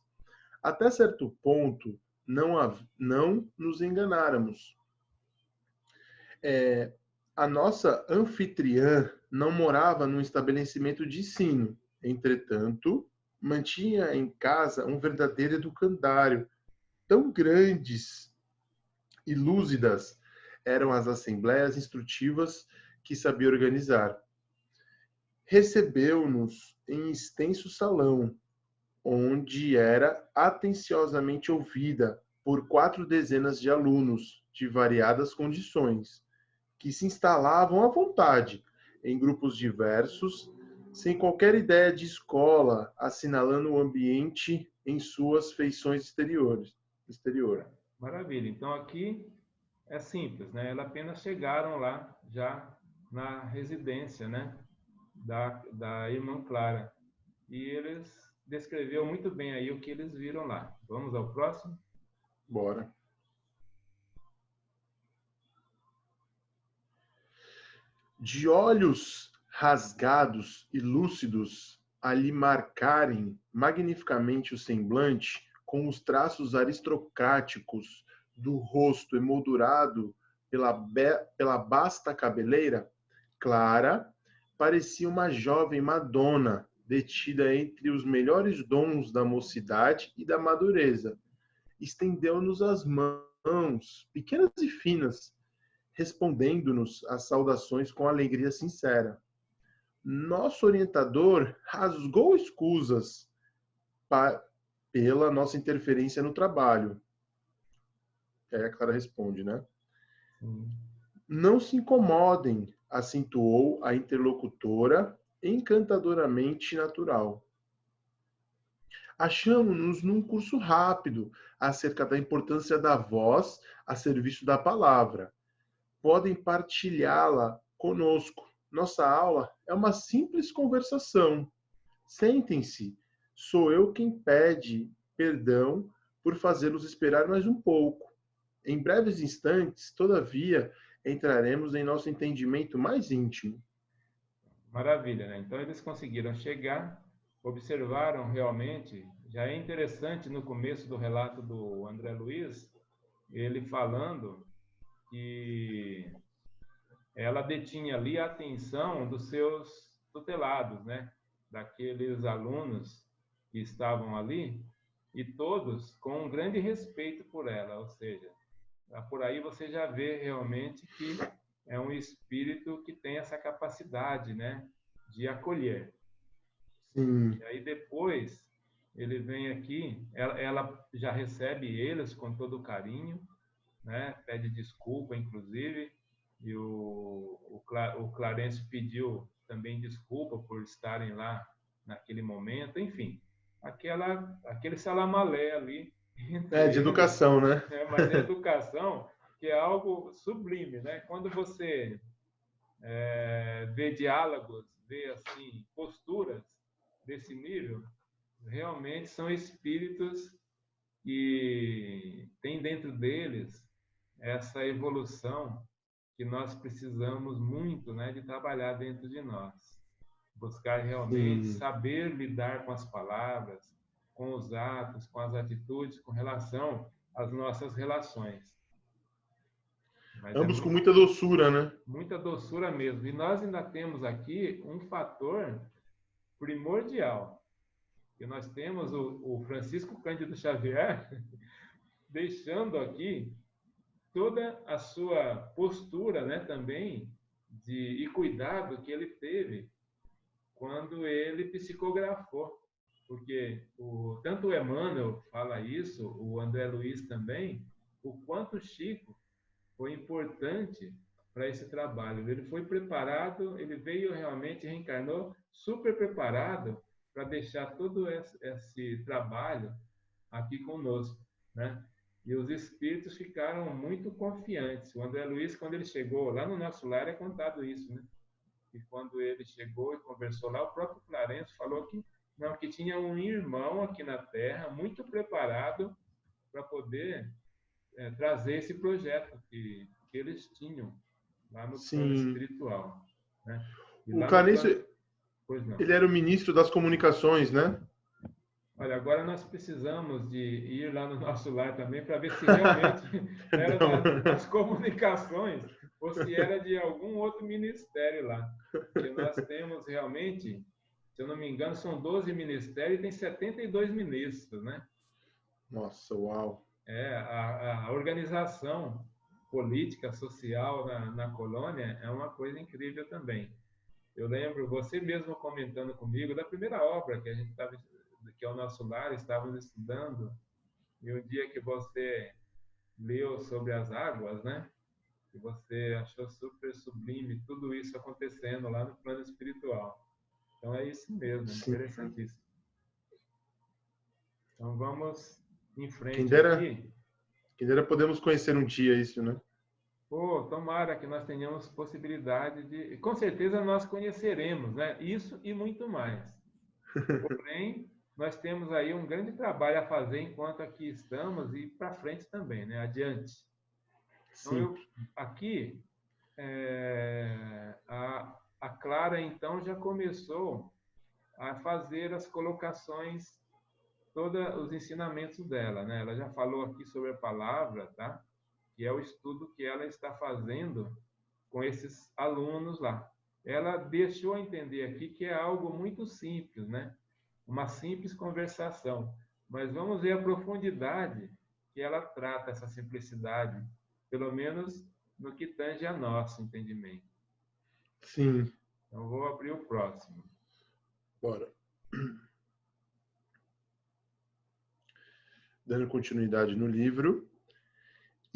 Speaker 2: Até certo ponto, não nos enganáramos. A nossa anfitriã não morava num estabelecimento de ensino, entretanto, mantinha em casa um verdadeiro educandário. Tão grandes e lúcidas eram as assembleias instrutivas que sabia organizar. Recebeu-nos em extenso salão, onde era atenciosamente ouvida por 4 dezenas de alunos de variadas condições, que se instalavam à vontade, em grupos diversos, sem qualquer ideia de escola, assinalando o ambiente em suas feições exterior.
Speaker 1: Maravilha. Então, aqui é simples, né? Elas apenas chegaram lá já na residência, né, da irmã Clara. E eles descreveu muito bem aí o que eles viram lá. Vamos ao próximo?
Speaker 2: Bora. De olhos rasgados e lúcidos a lhe marcarem magnificamente o semblante, com os traços aristocráticos do rosto emoldurado pela basta cabeleira, Clara parecia uma jovem Madonna, detida entre os melhores dons da mocidade e da madureza. Estendeu-nos as mãos, pequenas e finas, respondendo-nos às saudações com alegria sincera. Nosso orientador rasgou escusas pela nossa interferência no trabalho. Aí a Clara responde, né? Não se incomodem, acentuou a interlocutora, encantadoramente natural. Achamos-nos num curso rápido acerca da importância da voz a serviço da palavra. Podem partilhá-la conosco. Nossa aula é uma simples conversação. Sentem-se. Sou eu quem pede perdão por fazê-los esperar mais um pouco. Em breves instantes, todavia, entraremos em nosso entendimento mais íntimo.
Speaker 1: Maravilha, né? Então eles conseguiram chegar, observaram realmente. Já é interessante no começo do relato do André Luiz, ele falando que ela detinha ali a atenção dos seus tutelados, né? Daqueles alunos que estavam ali, e todos com um grande respeito por ela, ou seja, por aí você já vê realmente que é um espírito que tem essa capacidade, né, de acolher.
Speaker 2: Sim,
Speaker 1: E aí depois ele vem aqui, ela já recebe eles com todo carinho, né, pede desculpa, inclusive, e o Clarencio pediu também desculpa por estarem lá naquele momento, enfim, aquele salamalé ali entre
Speaker 2: De
Speaker 1: eles,
Speaker 2: educação, né?
Speaker 1: mas é educação que é algo sublime, né? Quando você vê diálogos, vê assim posturas desse nível, realmente são espíritos que têm dentro deles essa evolução que nós precisamos muito, né, de trabalhar dentro de nós. Buscar realmente
Speaker 2: Sim.
Speaker 1: saber lidar com as palavras, com os atos, com as atitudes, com relação às nossas relações. Mas é
Speaker 2: Ambos com muita doçura, né?
Speaker 1: muita doçura mesmo. E nós ainda temos aqui um fator primordial, que nós temos o Francisco Cândido Xavier deixando aqui toda a sua postura, né, também e cuidado que ele teve quando ele psicografou, porque tanto o Emmanuel fala isso, o André Luiz também, o quanto o Chico foi importante para esse trabalho. Ele foi preparado, ele veio realmente, reencarnou super preparado para deixar todo esse trabalho aqui conosco, né? E os espíritos ficaram muito confiantes. O André Luiz, quando ele chegou lá no nosso lar, é contado isso, né? E quando ele chegou e conversou lá, o próprio Clarencio falou que não, que tinha um irmão aqui na Terra muito preparado para poder trazer esse projeto que eles tinham lá no plano
Speaker 2: Sim.
Speaker 1: espiritual, né? E
Speaker 2: O
Speaker 1: lá no plano...
Speaker 2: Clarencio,
Speaker 1: Pois não.
Speaker 2: ele era o ministro das comunicações, né?
Speaker 1: Olha, agora nós precisamos de ir lá no nosso lar também para ver se realmente era das comunicações ou se era de algum outro ministério lá. Porque nós temos realmente, se eu não me engano, são 12 ministérios e tem 72 ministros, né?
Speaker 2: Nossa, uau.
Speaker 1: A organização política, social na colônia é uma coisa incrível também. Eu lembro você mesmo comentando comigo da primeira obra que a gente estava, que é o Nosso Lar, estávamos estudando, e um dia que você leu sobre as águas, né? Que você achou super sublime tudo isso acontecendo lá no plano espiritual. Então é isso mesmo, é
Speaker 2: Sim.
Speaker 1: interessantíssimo. Então vamos em
Speaker 2: Quem
Speaker 1: frente
Speaker 2: dera,
Speaker 1: aqui.
Speaker 2: quem dera podemos conhecer um dia isso, né?
Speaker 1: Pô, tomara que nós tenhamos possibilidade de... Com certeza nós conheceremos, né? Isso e muito mais. Porém, nós temos aí um grande trabalho a fazer enquanto aqui estamos e para frente também, né? Adiante. Então,
Speaker 2: Sim.
Speaker 1: aqui, a Clara, então, já começou a fazer as colocações, todos os ensinamentos dela, né? Ela já falou aqui sobre a palavra, tá? Que é o estudo que ela está fazendo com esses alunos lá. Ela deixou a entender aqui que é algo muito simples, né? Uma simples conversação. Mas vamos ver a profundidade que ela trata essa simplicidade, pelo menos no que tange a nosso entendimento.
Speaker 2: Sim.
Speaker 1: Então, vou abrir o próximo.
Speaker 2: Bora. Dando continuidade no livro.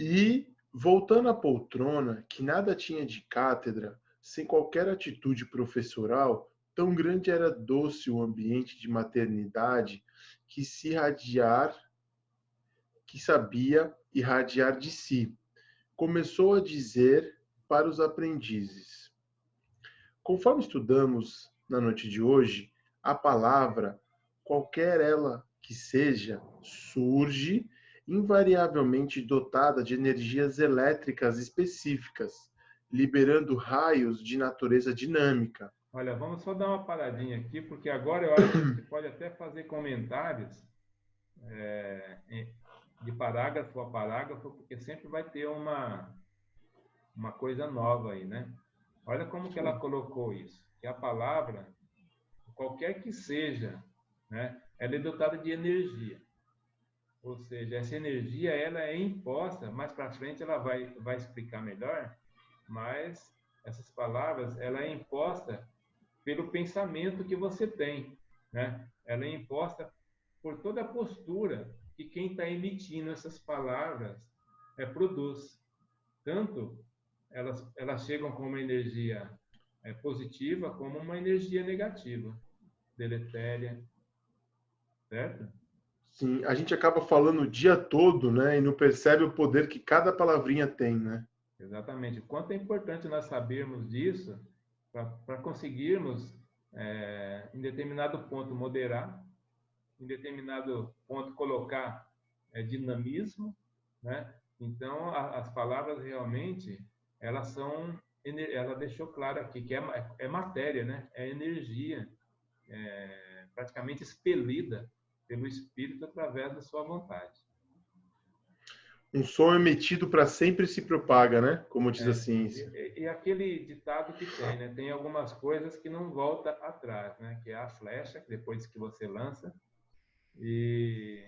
Speaker 2: E, voltando à poltrona, que nada tinha de cátedra, sem qualquer atitude professoral, tão grande era doce o ambiente de maternidade que sabia irradiar de si. Começou a dizer para os aprendizes: conforme estudamos na noite de hoje, a palavra, qualquer ela que seja, surge invariavelmente dotada de energias elétricas específicas, liberando raios de natureza dinâmica.
Speaker 1: Olha, vamos só dar uma paradinha aqui, porque agora eu acho que a gente pode até fazer comentários de parágrafo a parágrafo, porque sempre vai ter uma coisa nova aí, né? Olha como que ela colocou isso, que a palavra, qualquer que seja, né, ela é dotada de energia. Ou seja, essa energia ela é imposta, mais para frente ela vai explicar melhor, mas essas palavras ela é imposta pelo pensamento que você tem, né? Ela é imposta por toda a postura que quem está emitindo essas palavras produz. Tanto elas chegam com uma energia positiva como uma energia negativa, deletéria, certo?
Speaker 2: Sim, a gente acaba falando o dia todo, né? E não percebe o poder que cada palavrinha tem, né?
Speaker 1: Exatamente. Quanto é importante nós sabermos disso para conseguirmos, em determinado ponto, moderar, em determinado ponto, colocar dinamismo, né? Então, as palavras realmente, ela deixou claro aqui que é matéria, né? É energia, praticamente expelida pelo Espírito através da sua vontade.
Speaker 2: Um som emitido para sempre se propaga, né? Como diz a
Speaker 1: É,
Speaker 2: ciência.
Speaker 1: e aquele ditado que tem, né? Tem algumas coisas que não volta atrás, né? Que é a flecha, depois que você lança, e,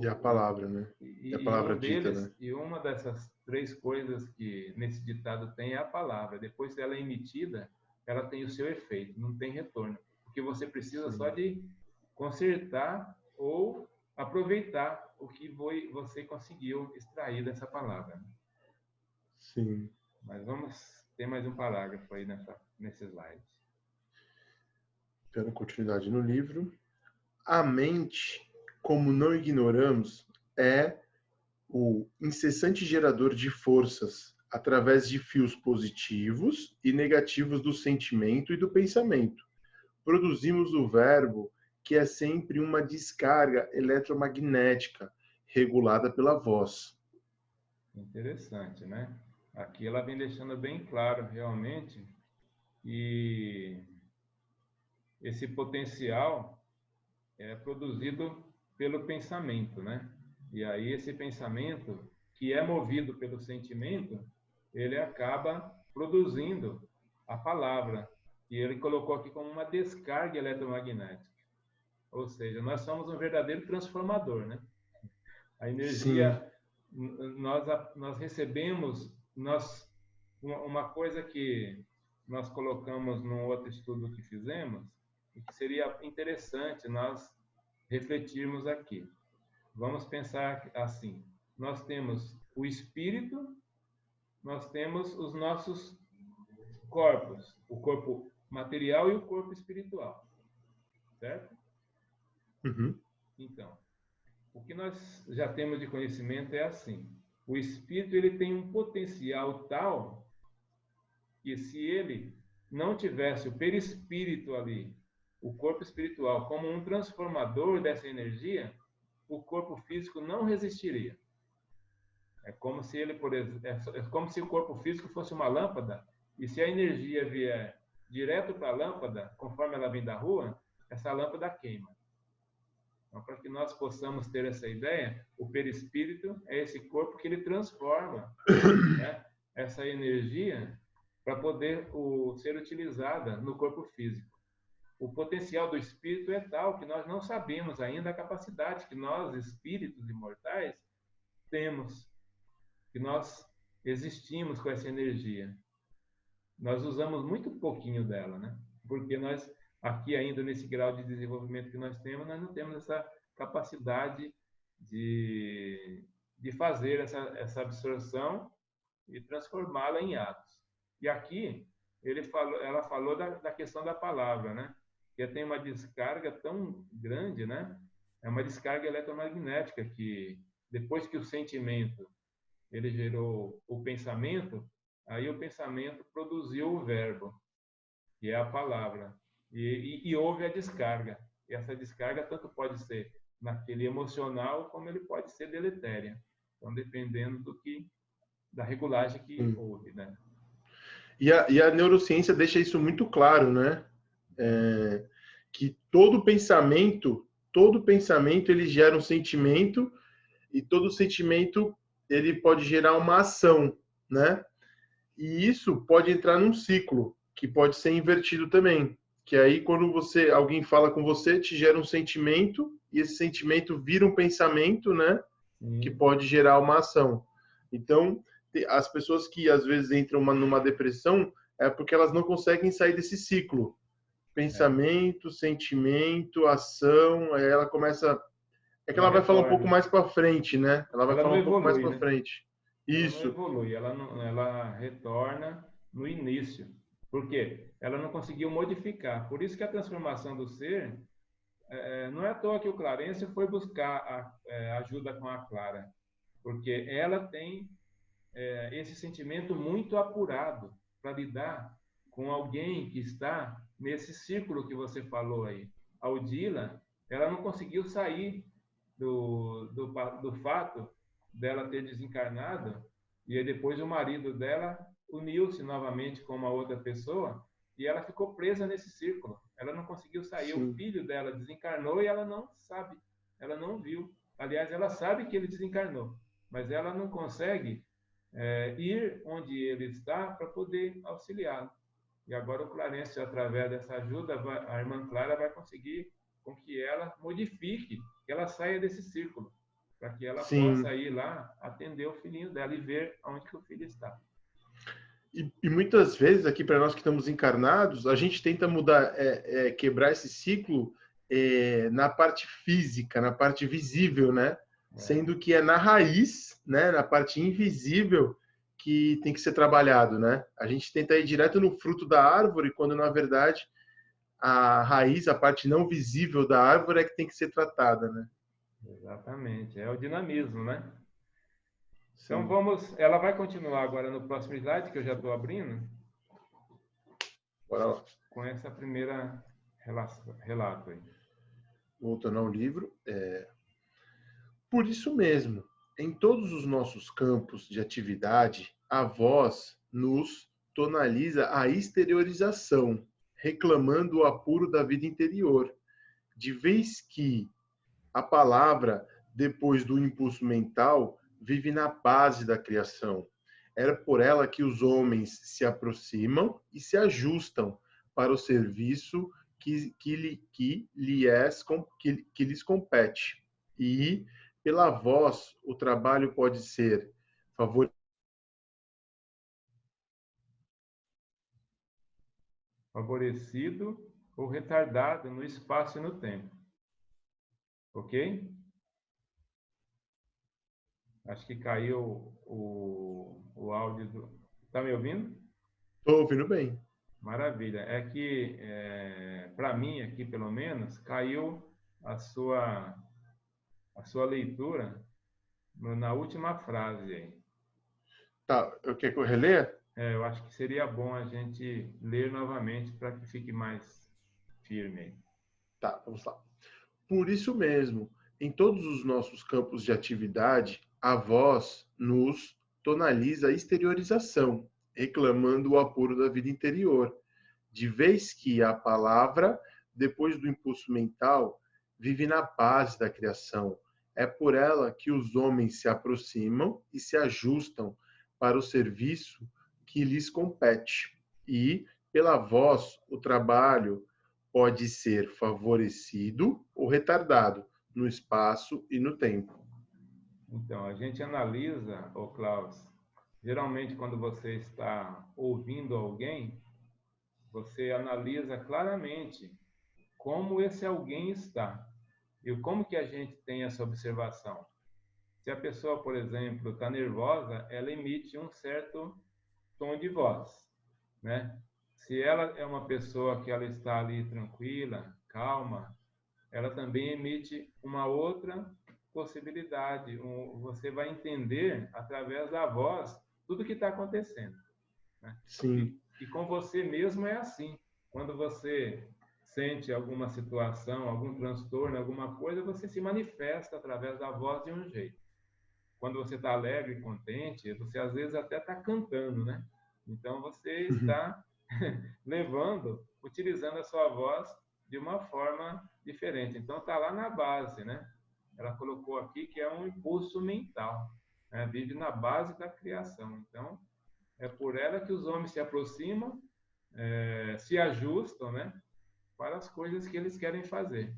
Speaker 2: E a
Speaker 1: o,
Speaker 2: palavra, né? E a
Speaker 1: e
Speaker 2: palavra
Speaker 1: um
Speaker 2: dita, né?
Speaker 1: deles, e uma dessas três coisas que nesse ditado tem é a palavra. Depois que ela é emitida, ela tem o seu efeito, não tem retorno. Porque você precisa só
Speaker 2: Sim.
Speaker 1: de consertar ou aproveitar o que você conseguiu extrair dessa palavra.
Speaker 2: Sim.
Speaker 1: Mas ter mais um parágrafo aí nesse slide.
Speaker 2: Dando continuidade no livro. A mente, como não ignoramos, é o incessante gerador de forças através de fios positivos e negativos do sentimento e do pensamento. Produzimos o verbo, que é sempre uma descarga eletromagnética regulada pela voz.
Speaker 1: Interessante, né? Aqui ela vem deixando bem claro, realmente, que esse potencial é produzido pelo pensamento, né? E aí esse pensamento, que é movido pelo sentimento, ele acaba produzindo a palavra, que ele colocou aqui como uma descarga eletromagnética. Ou seja, nós somos um verdadeiro transformador, né? A
Speaker 2: Sim.
Speaker 1: energia, nós recebemos, uma coisa que nós colocamos num outro estudo que fizemos, e que seria interessante nós refletirmos aqui. Vamos pensar assim: nós temos o espírito, nós temos os nossos corpos, o corpo material e o corpo espiritual, certo?
Speaker 2: Uhum.
Speaker 1: Então, o que nós já temos de conhecimento é assim: o espírito ele tem um potencial tal que, se ele não tivesse o perispírito ali, o corpo espiritual, como um transformador dessa energia, o corpo físico não resistiria. É como se ele, por exemplo, é como se o corpo físico fosse uma lâmpada, e se a energia vier direto para a lâmpada, conforme ela vem da rua, essa lâmpada queima. Então, para que nós possamos ter essa ideia, o perispírito é esse corpo que ele transforma, né, essa energia para poder ser utilizada no corpo físico. O potencial do espírito é tal que nós não sabemos ainda a capacidade que nós, espíritos imortais, temos, que nós existimos com essa energia. Nós usamos muito pouquinho dela, né? Porque nós, aqui ainda nesse grau de desenvolvimento que nós não temos essa capacidade de fazer essa absorção e transformá-la em atos. E aqui ela falou da questão da palavra, né? Que tem uma descarga tão grande, né? É uma descarga eletromagnética que, depois que o sentimento ele gerou o pensamento, aí o pensamento produziu o verbo, que é a palavra, e houve a descarga. E essa descarga tanto pode ser naquele emocional, como ele pode ser deletéria. Então, dependendo da regulagem que houve, né?
Speaker 2: E a neurociência deixa isso muito claro, né? Que todo pensamento ele gera um sentimento, e todo sentimento ele pode gerar uma ação, né? E isso pode entrar num ciclo que pode ser invertido também, que aí quando alguém fala com você, te gera um sentimento, e esse sentimento vira um pensamento, né? Que
Speaker 1: Sim.
Speaker 2: pode gerar uma ação. Então, as pessoas que às vezes entram numa depressão é porque elas não conseguem sair desse ciclo. Pensamento, sentimento, ação, aí ela começa. É que
Speaker 1: Ela
Speaker 2: ela vai falar um pouco
Speaker 1: retorna.
Speaker 2: mais para frente, né? Ela vai
Speaker 1: Ela não
Speaker 2: falar um pouco mais
Speaker 1: evolui,
Speaker 2: para
Speaker 1: né?
Speaker 2: frente.
Speaker 1: Ela não
Speaker 2: Isso.
Speaker 1: evolui, ela retorna no início. Por quê? Ela não conseguiu modificar. Por isso que a transformação do ser, não é à toa que o Clarencio foi buscar ajuda com a Clara, porque ela tem esse sentimento muito apurado para lidar com alguém que está nesse círculo que você falou aí. A Odila, ela não conseguiu sair do fato dela ter desencarnado, e aí depois o marido dela uniu-se novamente com uma outra pessoa, e ela ficou presa nesse círculo. Ela não conseguiu sair.
Speaker 2: Sim.
Speaker 1: O filho dela desencarnou e ela não sabe, ela não viu. Aliás, ela sabe que ele desencarnou, mas ela não consegue ir onde ele está para poder auxiliá-lo. E agora o Clarencio, através dessa ajuda, a irmã Clara vai conseguir com que ela modifique, que ela saia desse círculo, para que ela
Speaker 2: Sim.
Speaker 1: possa ir lá atender o filhinho dela e ver onde que o filho está.
Speaker 2: E muitas vezes, aqui para nós que estamos encarnados, a gente tenta mudar, quebrar esse ciclo na parte física, na parte visível, né? Sendo que é na raiz, né? Na parte invisível, que tem que ser trabalhado, né? A gente tenta ir direto no fruto da árvore, quando na verdade a raiz, a parte não visível da árvore é que tem que ser tratada, né?
Speaker 1: Exatamente, é o dinamismo, né? Então
Speaker 2: Sim.
Speaker 1: ela vai continuar agora no próximo slide, que eu já estou abrindo,
Speaker 2: Bora lá.
Speaker 1: com essa primeira relato aí.
Speaker 2: Voltando ao livro. Por isso mesmo, em todos os nossos campos de atividade, a voz nos tonaliza a exteriorização, reclamando o apuro da vida interior, de vez que a palavra, depois do impulso mental, vive na base da criação. Era por ela que os homens se aproximam e se ajustam para o serviço que lhes compete. E, pela voz, o trabalho pode ser
Speaker 1: favorecido ou retardado no espaço e no tempo. Ok? Acho que caiu o áudio do... Está me ouvindo?
Speaker 2: Estou ouvindo bem.
Speaker 1: Maravilha. É que, para mim, aqui pelo menos, caiu a sua leitura na última frase aí.
Speaker 2: Tá, quer que eu releia?
Speaker 1: Eu acho que seria bom a gente ler novamente para que fique mais firme aí.
Speaker 2: Tá, vamos lá. Por isso mesmo, em todos os nossos campos de atividade, a voz nos tonaliza a exteriorização, reclamando o apuro da vida interior, de vez que a palavra, depois do impulso mental, vive na base da criação. É por ela que os homens se aproximam e se ajustam para o serviço que lhes compete. E, pela voz, o trabalho pode ser favorecido ou retardado no espaço e no tempo.
Speaker 1: Então, a gente analisa, ô Klaus, geralmente quando você está ouvindo alguém, você analisa claramente como esse alguém está e como que a gente tem essa observação. Se a pessoa, por exemplo, está nervosa, ela emite um certo tom de voz, né? Se ela é uma pessoa que ela está ali tranquila, calma, ela também emite uma outra possibilidade. Você vai entender através da voz tudo o que está acontecendo, né?
Speaker 2: Sim.
Speaker 1: E com você mesmo é assim. Quando você sente alguma situação, algum transtorno, alguma coisa, você se manifesta através da voz de um jeito. Quando você está alegre e contente, você às vezes até está cantando, né? Então você está utilizando a sua voz de uma forma diferente. Então está lá na base, né? Ela colocou aqui que é um impulso mental, né? Vive na base da criação. Então é por ela que os homens se aproximam, se ajustam, né? Para as coisas que eles querem fazer.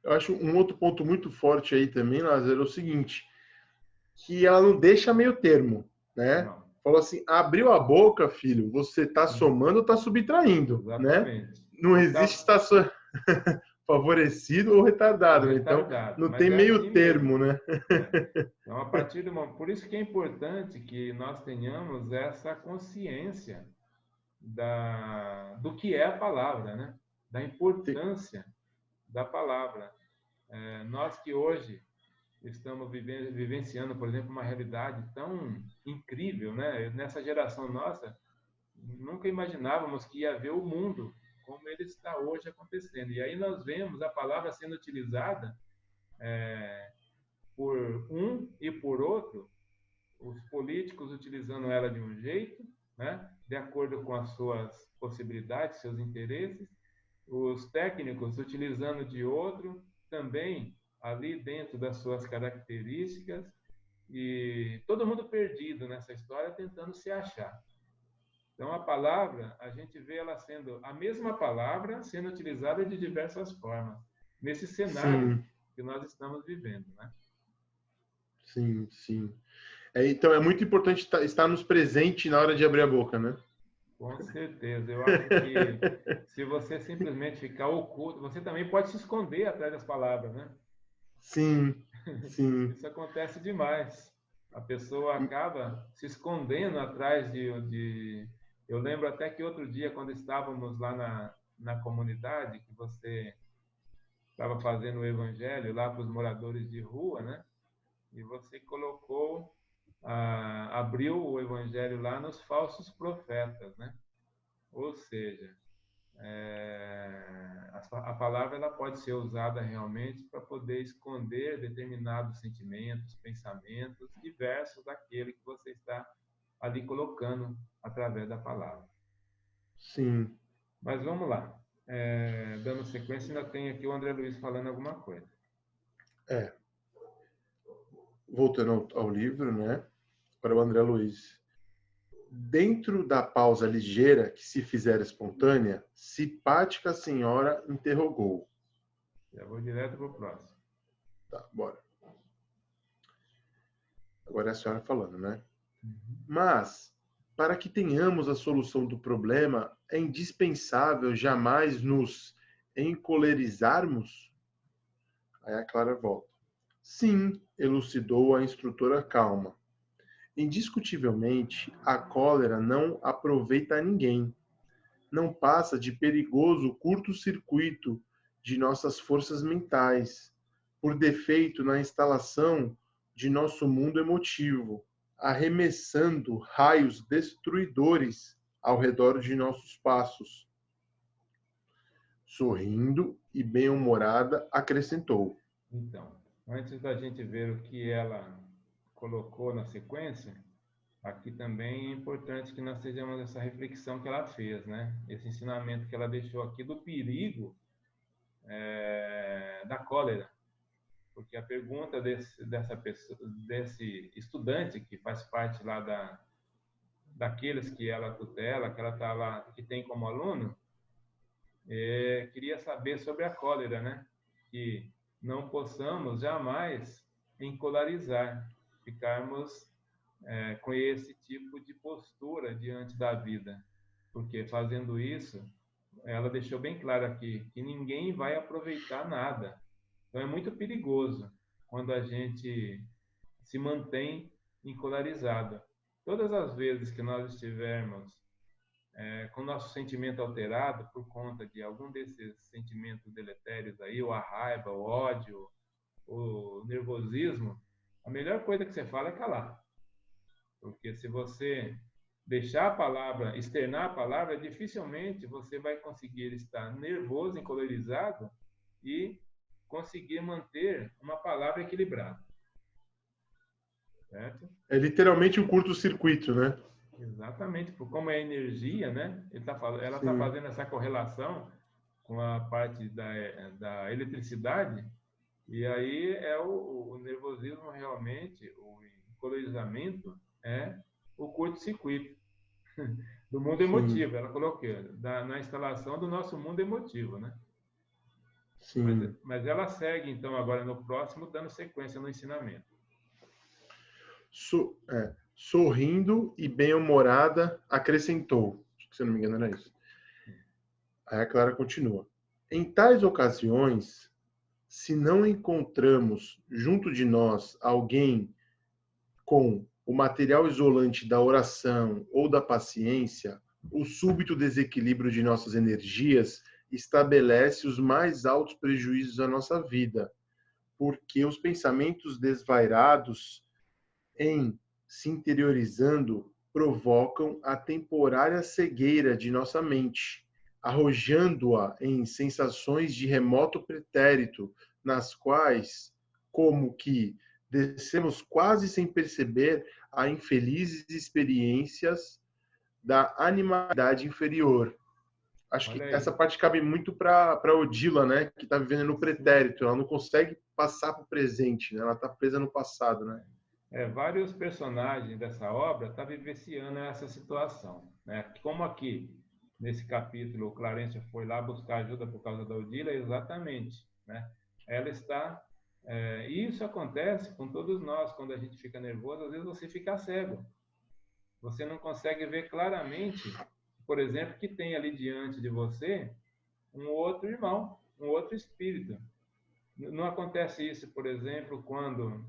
Speaker 2: Eu acho um outro ponto muito forte aí também, Lázaro, é o seguinte, que ela não deixa meio termo, né?
Speaker 1: Não.
Speaker 2: Falou assim, abriu a boca, filho, você está somando ou está subtraindo, né?
Speaker 1: Exatamente.
Speaker 2: Não existe estar favorecido ou retardado, então não
Speaker 1: Mas
Speaker 2: tem
Speaker 1: é
Speaker 2: meio
Speaker 1: assim
Speaker 2: termo,
Speaker 1: mesmo.
Speaker 2: né?
Speaker 1: Então, a partir do momento, por isso que é importante que nós tenhamos essa consciência do que é a palavra, né? Da importância da palavra. Nós que hoje estamos vivenciando, por exemplo, uma realidade tão incrível, né? Nessa geração nossa, nunca imaginávamos que ia ver o mundo como ele está hoje acontecendo. E aí nós vemos a palavra sendo utilizada por um e por outro, os políticos utilizando ela de um jeito, né? De acordo com as suas possibilidades, seus interesses, os técnicos utilizando de outro, também ali dentro das suas características, e todo mundo perdido nessa história tentando se achar. Então, a palavra, a gente vê ela sendo a mesma palavra sendo utilizada de diversas formas, nesse cenário
Speaker 2: Sim,
Speaker 1: que nós estamos vivendo, né?
Speaker 2: sim, sim. Então, é muito importante estarmos presentes na hora de abrir a boca, né?
Speaker 1: Com certeza. Eu acho que se você simplesmente ficar oculto, você também pode se esconder atrás das palavras, né?
Speaker 2: Sim, sim.
Speaker 1: Isso acontece demais. A pessoa acaba se escondendo atrás Eu lembro até que outro dia, quando estávamos lá na comunidade, que você estava fazendo o evangelho lá para os moradores de rua, né? E você abriu o evangelho lá nos falsos profetas, né? Ou seja, a palavra ela pode ser usada realmente para poder esconder determinados sentimentos, pensamentos diversos daquele que você está ali colocando através da palavra.
Speaker 2: Sim.
Speaker 1: Mas vamos lá. Dando sequência, ainda tem aqui o André Luiz falando alguma coisa.
Speaker 2: Voltando ao livro, né? Para o André Luiz. Dentro da pausa ligeira que se fizer espontânea, simpática senhora interrogou.
Speaker 1: Já vou direto para o próximo.
Speaker 2: Tá, bora. Agora é a senhora falando, né?
Speaker 1: Uhum.
Speaker 2: Mas, para que tenhamos a solução do problema, é indispensável jamais nos encolerizarmos? Aí a Clara volta. Sim, elucidou a instrutora calma. Indiscutivelmente, a cólera não aproveita a ninguém. Não passa de perigoso curto-circuito de nossas forças mentais, por defeito na instalação de nosso mundo emotivo, arremessando raios destruidores ao redor de nossos passos. Sorrindo e bem-humorada, acrescentou.
Speaker 1: Então, antes da gente ver o que ela colocou na sequência, aqui também é importante que nós sejamos essa reflexão que ela fez, né? Esse ensinamento que ela deixou aqui do perigo da cólera. Porque a pergunta desse estudante que faz parte lá daqueles que ela tutela, que ela tá lá, que tem como aluno, queria saber sobre a cólera, né? Que não possamos jamais encolarizar, ficarmos com esse tipo de postura diante da vida, porque fazendo isso, ela deixou bem claro aqui que ninguém vai aproveitar nada. Então é muito perigoso quando a gente se mantém encolarizado. Todas as vezes que nós estivermos com o nosso sentimento alterado por conta de algum desses sentimentos deletérios aí, ou a raiva, o ódio, o nervosismo, a melhor coisa que você fala é calar. Porque se você deixar a palavra, externar a palavra, dificilmente você vai conseguir estar nervoso, encolerizado e conseguir manter uma palavra equilibrada. Certo?
Speaker 2: É literalmente um curto-circuito, né?
Speaker 1: Exatamente, por como é energia, né? Ela está
Speaker 2: Sim.
Speaker 1: fazendo essa correlação com a parte da eletricidade, e aí o nervosismo realmente, o encolorizamento é o curto-circuito do mundo
Speaker 2: Sim.
Speaker 1: emotivo. Ela colocou na instalação do nosso mundo emotivo, né?
Speaker 2: Sim.
Speaker 1: Mas ela segue, então, agora no próximo, dando sequência no ensinamento.
Speaker 2: Sorrindo e bem-humorada, acrescentou. Se eu não me engano, era isso. Aí a Clara continua. Em tais ocasiões, se não encontramos junto de nós alguém com o material isolante da oração ou da paciência, o súbito desequilíbrio de nossas energias estabelece os mais altos prejuízos à nossa vida, porque os pensamentos desvairados em se interiorizando provocam a temporária cegueira de nossa mente, arrojando-a em sensações de remoto pretérito, nas quais, como que descemos quase sem perceber a infelizes experiências da animalidade inferior. Acho que
Speaker 1: Olha
Speaker 2: essa
Speaker 1: aí.
Speaker 2: parte cabe muito para Odila, né, que está vivendo no pretérito. Ela não consegue passar para o presente, né? Ela está presa no passado, né?
Speaker 1: Vários personagens dessa obra estão vivenciando essa situação, né? Como aqui, nesse capítulo, o Clarencio foi lá buscar ajuda por causa da Odila, exatamente, né? Ela está... e isso acontece com todos nós, quando a gente fica nervoso, às vezes você fica cego. Você não consegue ver claramente, por exemplo, que tem ali diante de você um outro irmão, um outro espírito. Não acontece isso, por exemplo, quando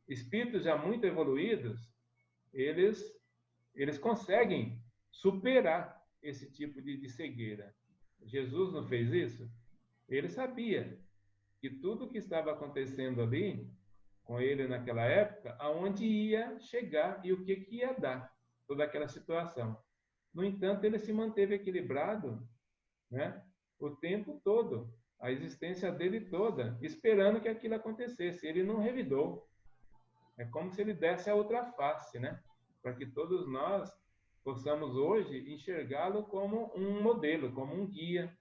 Speaker 1: espíritos já muito evoluídos, eles, eles conseguem superar esse tipo de cegueira. Jesus não fez isso? Ele sabia que tudo que estava acontecendo ali com ele naquela época, aonde ia chegar e o que ia dar toda aquela situação. No entanto, ele se manteve equilibrado, né, o tempo todo, a existência dele toda, esperando que aquilo acontecesse. Ele não revidou. É como se ele desse a outra face, né? Para que todos nós possamos hoje enxergá-lo como um modelo, como um guia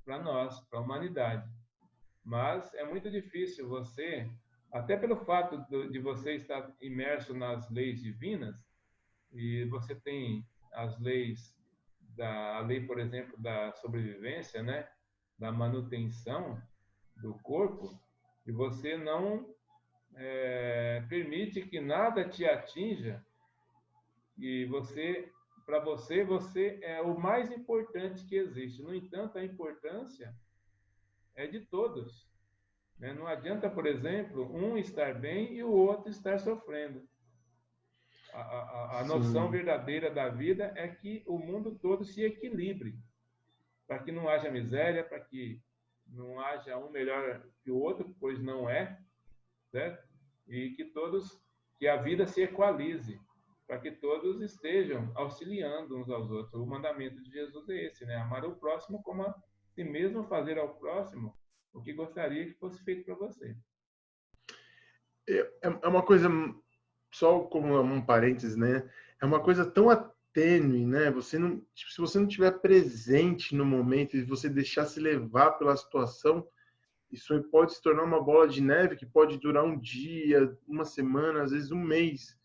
Speaker 1: para nós, para a humanidade. Mas é muito difícil você, até pelo fato de você estar imerso nas leis divinas, e você tem as leis, a lei, por exemplo, da sobrevivência, né? Da manutenção do corpo, e você não permite que nada te atinja, e para você, você é o mais importante que existe. No entanto, a importância é de todos, né? Não adianta, por exemplo, um estar bem e o outro estar sofrendo. A noção
Speaker 2: Sim.
Speaker 1: verdadeira da vida é que o mundo todo se equilibre, para que não haja miséria, para que não haja um melhor que o outro, pois não é, certo? E que a vida se equalize, para que todos estejam auxiliando uns aos outros. O mandamento de Jesus é esse, né? Amar o próximo como a si mesmo, fazer ao próximo o que gostaria que fosse feito para você.
Speaker 2: É uma coisa, só como um parênteses, né? É uma coisa tão tênue, né? Você não, tipo, se você não estiver presente no momento e você deixar se levar pela situação, isso pode se tornar uma bola de neve que pode durar um dia, uma semana, às vezes um mês.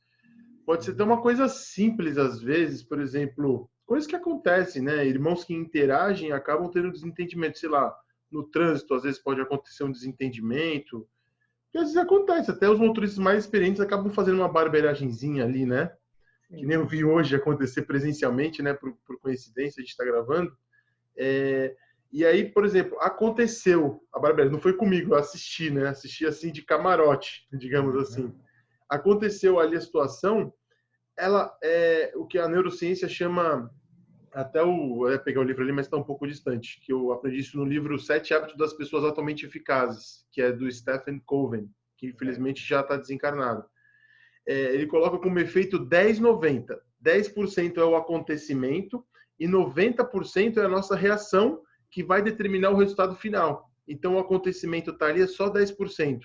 Speaker 2: Pode ser até uma coisa simples, às vezes, por exemplo, coisas que acontecem, né? Irmãos que interagem acabam tendo desentendimento, sei lá, no trânsito, às vezes pode acontecer um desentendimento. E às vezes acontece, até os motoristas mais experientes acabam fazendo uma barbeiragenzinha ali, né? Que nem eu vi hoje acontecer presencialmente, né? Por coincidência, a gente está gravando. E aí, por exemplo, aconteceu a barbearia, não foi comigo, eu assisti, né? Assisti assim de camarote, digamos assim. Aconteceu ali a situação, ela é o que a neurociência chama, até eu ia pegar o livro ali, mas está um pouco distante, que eu aprendi isso no livro Sete Hábitos das Pessoas Altamente Eficazes, que é do Stephen Covey, que infelizmente já está desencarnado. Ele coloca como efeito 10-90. 10% é o acontecimento e 90% é a nossa reação que vai determinar o resultado final. Então, o acontecimento está ali é só 10%.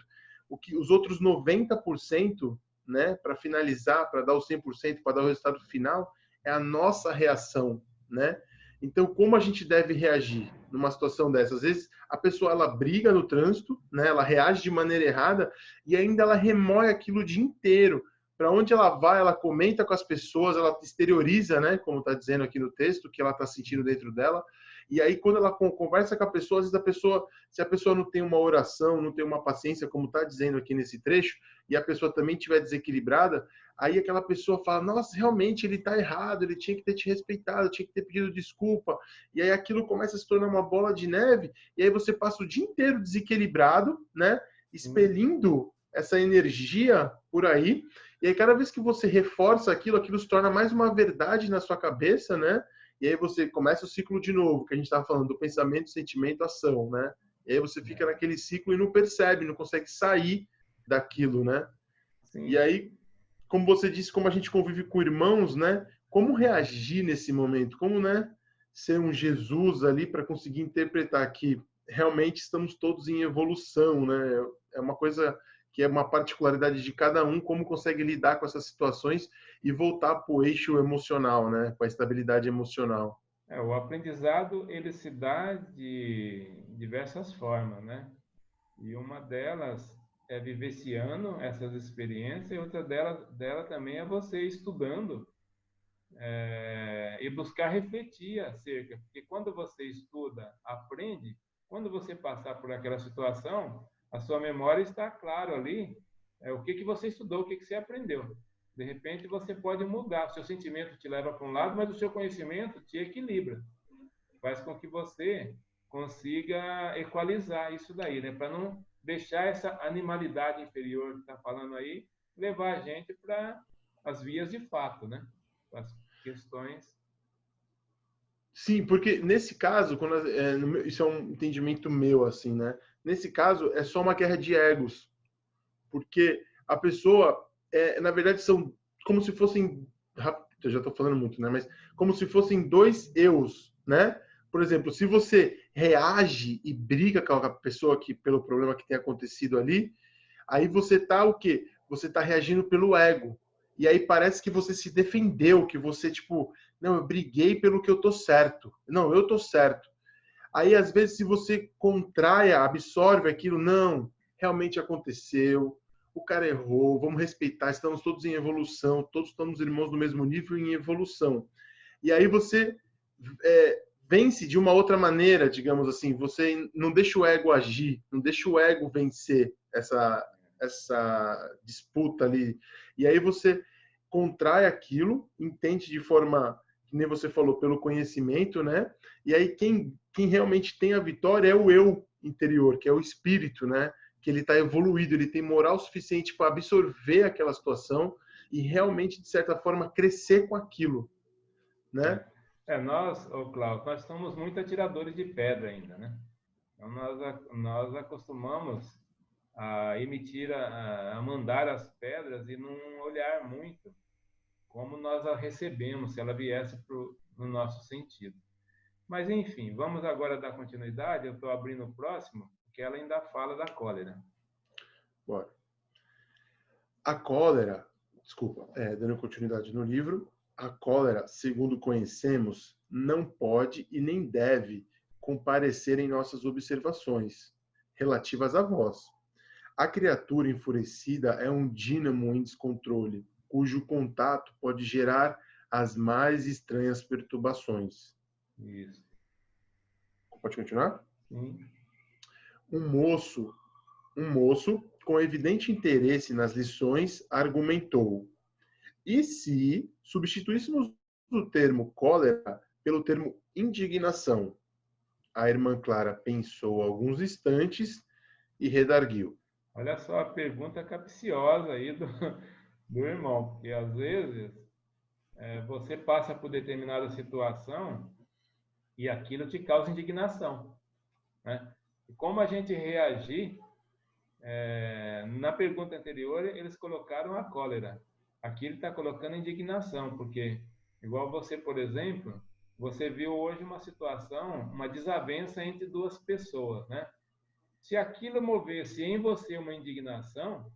Speaker 2: Os outros 90%, né, para finalizar, para dar o 100%, para dar o resultado final, é a nossa reação, né? Então, como a gente deve reagir numa situação dessa? Às vezes, a pessoa ela briga no trânsito, né? Ela reage de maneira errada e ainda ela remoe aquilo o dia inteiro. Para onde ela vai, ela comenta com as pessoas, ela exterioriza, né? Como está dizendo aqui no texto, o que ela está sentindo dentro dela. E aí, quando ela conversa com a pessoa, às vezes se a pessoa não tem uma oração, não tem uma paciência, como está dizendo aqui nesse trecho, e a pessoa também estiver desequilibrada, aí aquela pessoa fala, nossa, realmente ele está errado, ele tinha que ter te respeitado, tinha que ter pedido desculpa. E aí aquilo começa a se tornar uma bola de neve, e aí você passa o dia inteiro desequilibrado, né? Expelindo essa energia por aí. E aí cada vez que você reforça aquilo, aquilo se torna mais uma verdade na sua cabeça, né? E aí você começa o ciclo de novo, que a gente estava falando do pensamento, sentimento, ação, né? E aí você fica naquele ciclo e não percebe, não consegue sair daquilo, né? E
Speaker 1: Sim.
Speaker 2: aí, como você disse, como a gente convive com irmãos, né? Como reagir nesse momento? Como, né? Ser um Jesus ali para conseguir interpretar que realmente estamos todos em evolução, né? É uma coisa que é uma particularidade de cada um, como consegue lidar com essas situações e voltar para o eixo emocional, né? Com a estabilidade emocional.
Speaker 1: O aprendizado ele se dá de diversas formas, né? E uma delas é vivenciando essas experiências, e outra dela também é você estudando e buscar refletir acerca, porque quando você estuda, aprende, quando você passar por aquela situação, a sua memória está claro ali, o que você estudou, o que você aprendeu. De repente você pode mudar, o seu sentimento te leva para um lado, mas o seu conhecimento te equilibra, faz com que você consiga equalizar isso daí, né? Para não deixar essa animalidade inferior que está falando aí levar a gente para as vias de fato, né? As questões.
Speaker 2: Sim, porque nesse caso, isso é um entendimento meu, assim, né? Nesse caso, é só uma guerra de egos, porque a pessoa, na verdade, são como se fossem, eu já estou falando muito, né? Mas como se fossem dois eus, né? Por exemplo, se você reage e briga com a pessoa que pelo problema que tem acontecido ali, aí você tá o quê? Você tá reagindo pelo ego. E aí parece que você se defendeu, que você, tipo, não, eu briguei pelo que eu tô certo. Não, eu tô certo. Aí, às vezes, se você contraia, absorve aquilo, não, realmente aconteceu, o cara errou, vamos respeitar, estamos todos em evolução, todos estamos irmãos do mesmo nível em evolução. E aí você vence de uma outra maneira, digamos assim, você não deixa o ego agir, não deixa o ego vencer essa disputa ali. E aí você contrai aquilo, entende de forma, que nem você falou, pelo conhecimento, né? E aí quem realmente tem a vitória é o eu interior, que é o espírito, né? Que ele está evoluído, ele tem moral suficiente para absorver aquela situação e realmente, de certa forma, crescer com aquilo, né?
Speaker 1: Nós, Cláudio, nós somos muito atiradores de pedra ainda, né? Então nós acostumamos a emitir, a mandar as pedras e não olhar muito como nós a recebemos, se ela viesse no nosso sentido. Mas, enfim, vamos agora dar continuidade. Eu estou abrindo o próximo, que ela ainda fala da cólera.
Speaker 2: Bora. A cólera, desculpa, dando continuidade no livro, a cólera, segundo conhecemos, não pode e nem deve comparecer em nossas observações relativas a vós. A criatura enfurecida é um dínamo em descontrole, cujo contato pode gerar as mais estranhas perturbações.
Speaker 1: Isso.
Speaker 2: Pode continuar?
Speaker 1: Sim.
Speaker 2: Um moço, com evidente interesse nas lições, argumentou: e se substituíssemos o termo cólera pelo termo indignação? A irmã Clara pensou alguns instantes e redarguiu:
Speaker 1: Olha só a pergunta capciosa aí do irmão, porque às vezes você passa por determinada situação e aquilo te causa indignação, né? E como a gente reagir, na pergunta anterior eles colocaram a cólera, aqui ele está colocando indignação, porque igual você, por exemplo, você viu hoje uma situação, uma desavença entre duas pessoas, né? Se aquilo movesse em você uma indignação,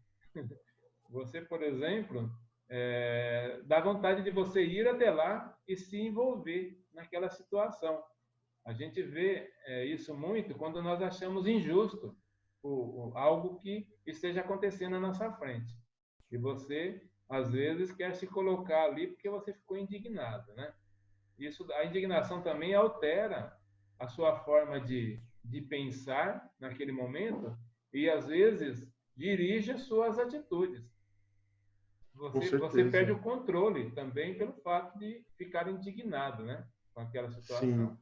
Speaker 1: você, por exemplo, dá vontade de você ir até lá e se envolver naquela situação. A gente vê isso muito quando nós achamos injusto algo que esteja acontecendo na nossa frente. E você, às vezes, quer se colocar ali porque você ficou indignado, né? A indignação também altera a sua forma de pensar naquele momento e, às vezes, dirige as suas atitudes. Você perde
Speaker 2: certeza.
Speaker 1: o controle também pelo fato de ficar indignado, né, com aquela
Speaker 2: Sim.
Speaker 1: situação.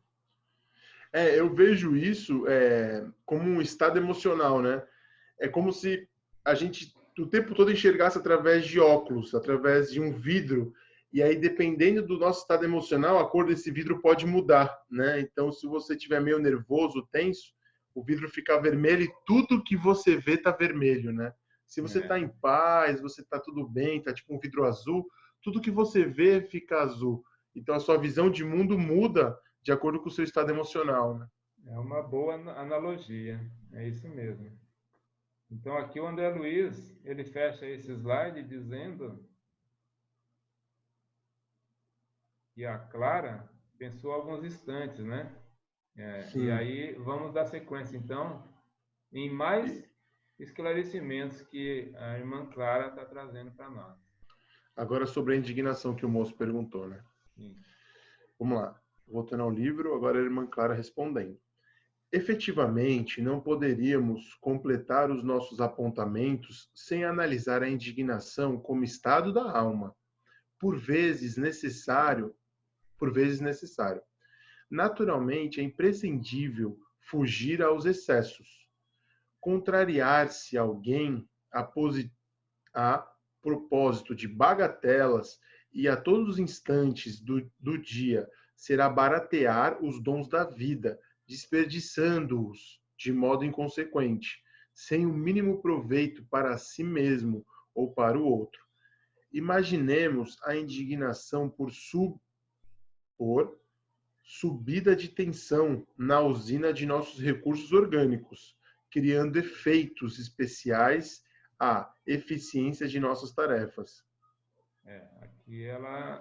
Speaker 2: Eu vejo isso como um estado emocional, né? É como se a gente o tempo todo enxergasse através de óculos, através de um vidro, E aí, dependendo do nosso estado emocional, a cor desse vidro pode mudar, né? Então, se você estiver meio nervoso, tenso, o vidro fica vermelho e tudo que você vê tá vermelho, né? Se você tá em paz, você tá tudo bem, tá tipo um vidro azul, tudo que você vê fica azul. Então, a sua visão de mundo muda de acordo com o seu estado emocional, né?
Speaker 1: É uma boa analogia, é isso mesmo. Então, aqui o André Luiz, ele fecha esse slide dizendo que a Clara pensou alguns instantes, né? E aí vamos dar sequência, então, em mais esclarecimentos que a irmã Clara está trazendo para nós.
Speaker 2: Agora sobre a indignação que o moço perguntou, né?
Speaker 1: Sim.
Speaker 2: Vamos lá. Voltando ao livro, agora a irmã Clara respondendo. Efetivamente, não poderíamos completar os nossos apontamentos sem analisar a indignação como estado da alma, por vezes necessário. Naturalmente, é imprescindível fugir aos excessos. Contrariar-se alguém a propósito de bagatelas e a todos os instantes do dia será baratear os dons da vida, desperdiçando-os de modo inconsequente, sem o mínimo proveito para si mesmo ou para o outro. Imaginemos a indignação por subida de tensão na usina de nossos recursos orgânicos, criando efeitos especiais à eficiência de nossas tarefas.
Speaker 1: Aqui ela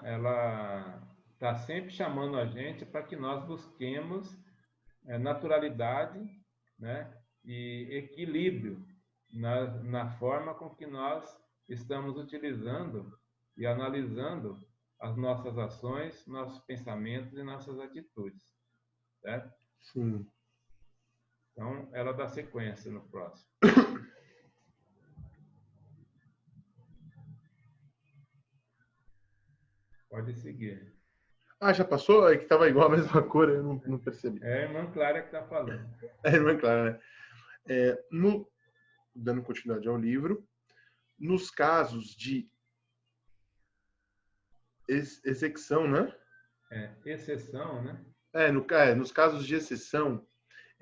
Speaker 1: está sempre chamando a gente para que nós busquemos naturalidade, né, e equilíbrio na forma com que nós estamos utilizando e analisando as nossas ações, nossos pensamentos e nossas atitudes, certo?
Speaker 2: Sim.
Speaker 1: Então, ela dá sequência no próximo. Pode seguir.
Speaker 2: Ah, já passou? É que estava igual a mesma cor, eu não percebi.
Speaker 1: É a irmã Clara que está falando.
Speaker 2: É a irmã Clara, né? Dando continuidade ao livro, nos casos de exceção, né?
Speaker 1: Exceção, né?
Speaker 2: Nos casos de exceção,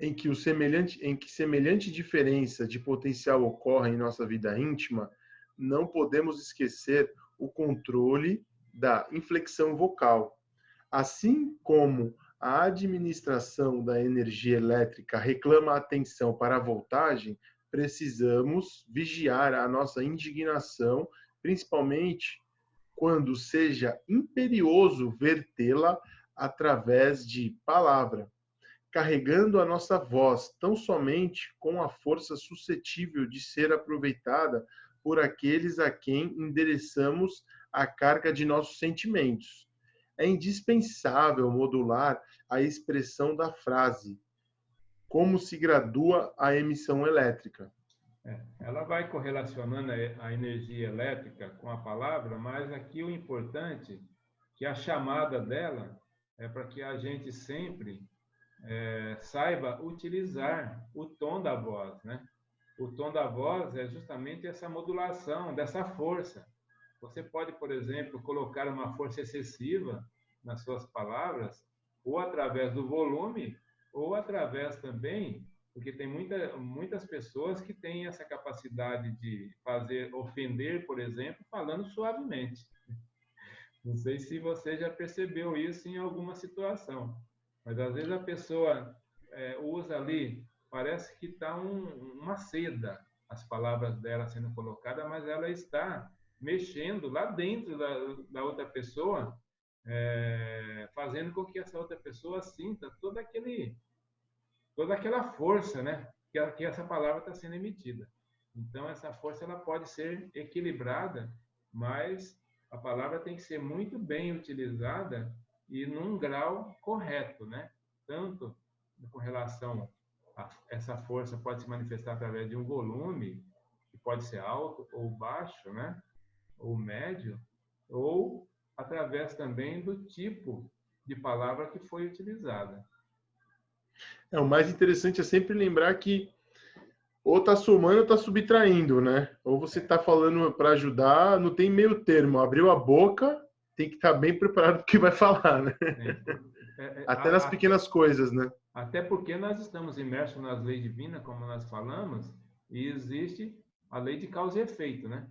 Speaker 2: em que semelhante diferença de potencial ocorre em nossa vida íntima, não podemos esquecer o controle da inflexão vocal. Assim como a administração da energia elétrica reclama atenção para a voltagem, precisamos vigiar a nossa indignação, principalmente quando seja imperioso vertê-la através de palavra, carregando a nossa voz tão somente com a força suscetível de ser aproveitada por aqueles a quem endereçamos a carga de nossos sentimentos. É indispensável modular a expressão da frase, como se gradua a emissão elétrica.
Speaker 1: Ela vai correlacionando a energia elétrica com a palavra, mas aqui o importante é que a chamada dela é para que a gente sempre saiba utilizar o tom da voz, né? O tom da voz é justamente essa modulação dessa força. Você pode, por exemplo, colocar uma força excessiva nas suas palavras, ou através do volume, ou através também, porque tem muitas pessoas que têm essa capacidade de ofender, por exemplo, falando suavemente. Não sei se você já percebeu isso em alguma situação, mas às vezes a pessoa usa ali, parece que está uma seda, as palavras dela sendo colocadas, mas ela está mexendo lá dentro da outra pessoa, fazendo com que essa outra pessoa sinta toda aquela força, né, que essa palavra está sendo emitida. Então, essa força ela pode ser equilibrada, mas a palavra tem que ser muito bem utilizada e num grau correto, né? Tanto com relação a essa força pode se manifestar através de um volume, que pode ser alto ou baixo, né? Ou médio, ou através também do tipo de palavra que foi utilizada.
Speaker 2: O mais interessante é sempre lembrar que ou está somando ou está subtraindo, né? Ou você está falando para ajudar, não tem meio termo. Abriu a boca, tem que estar bem preparado para o que vai falar, né? Até nas
Speaker 1: Até
Speaker 2: pequenas coisas, né?
Speaker 1: até porque nós estamos imersos nas leis divinas, como nós falamos, e existe a lei de causa e efeito, né?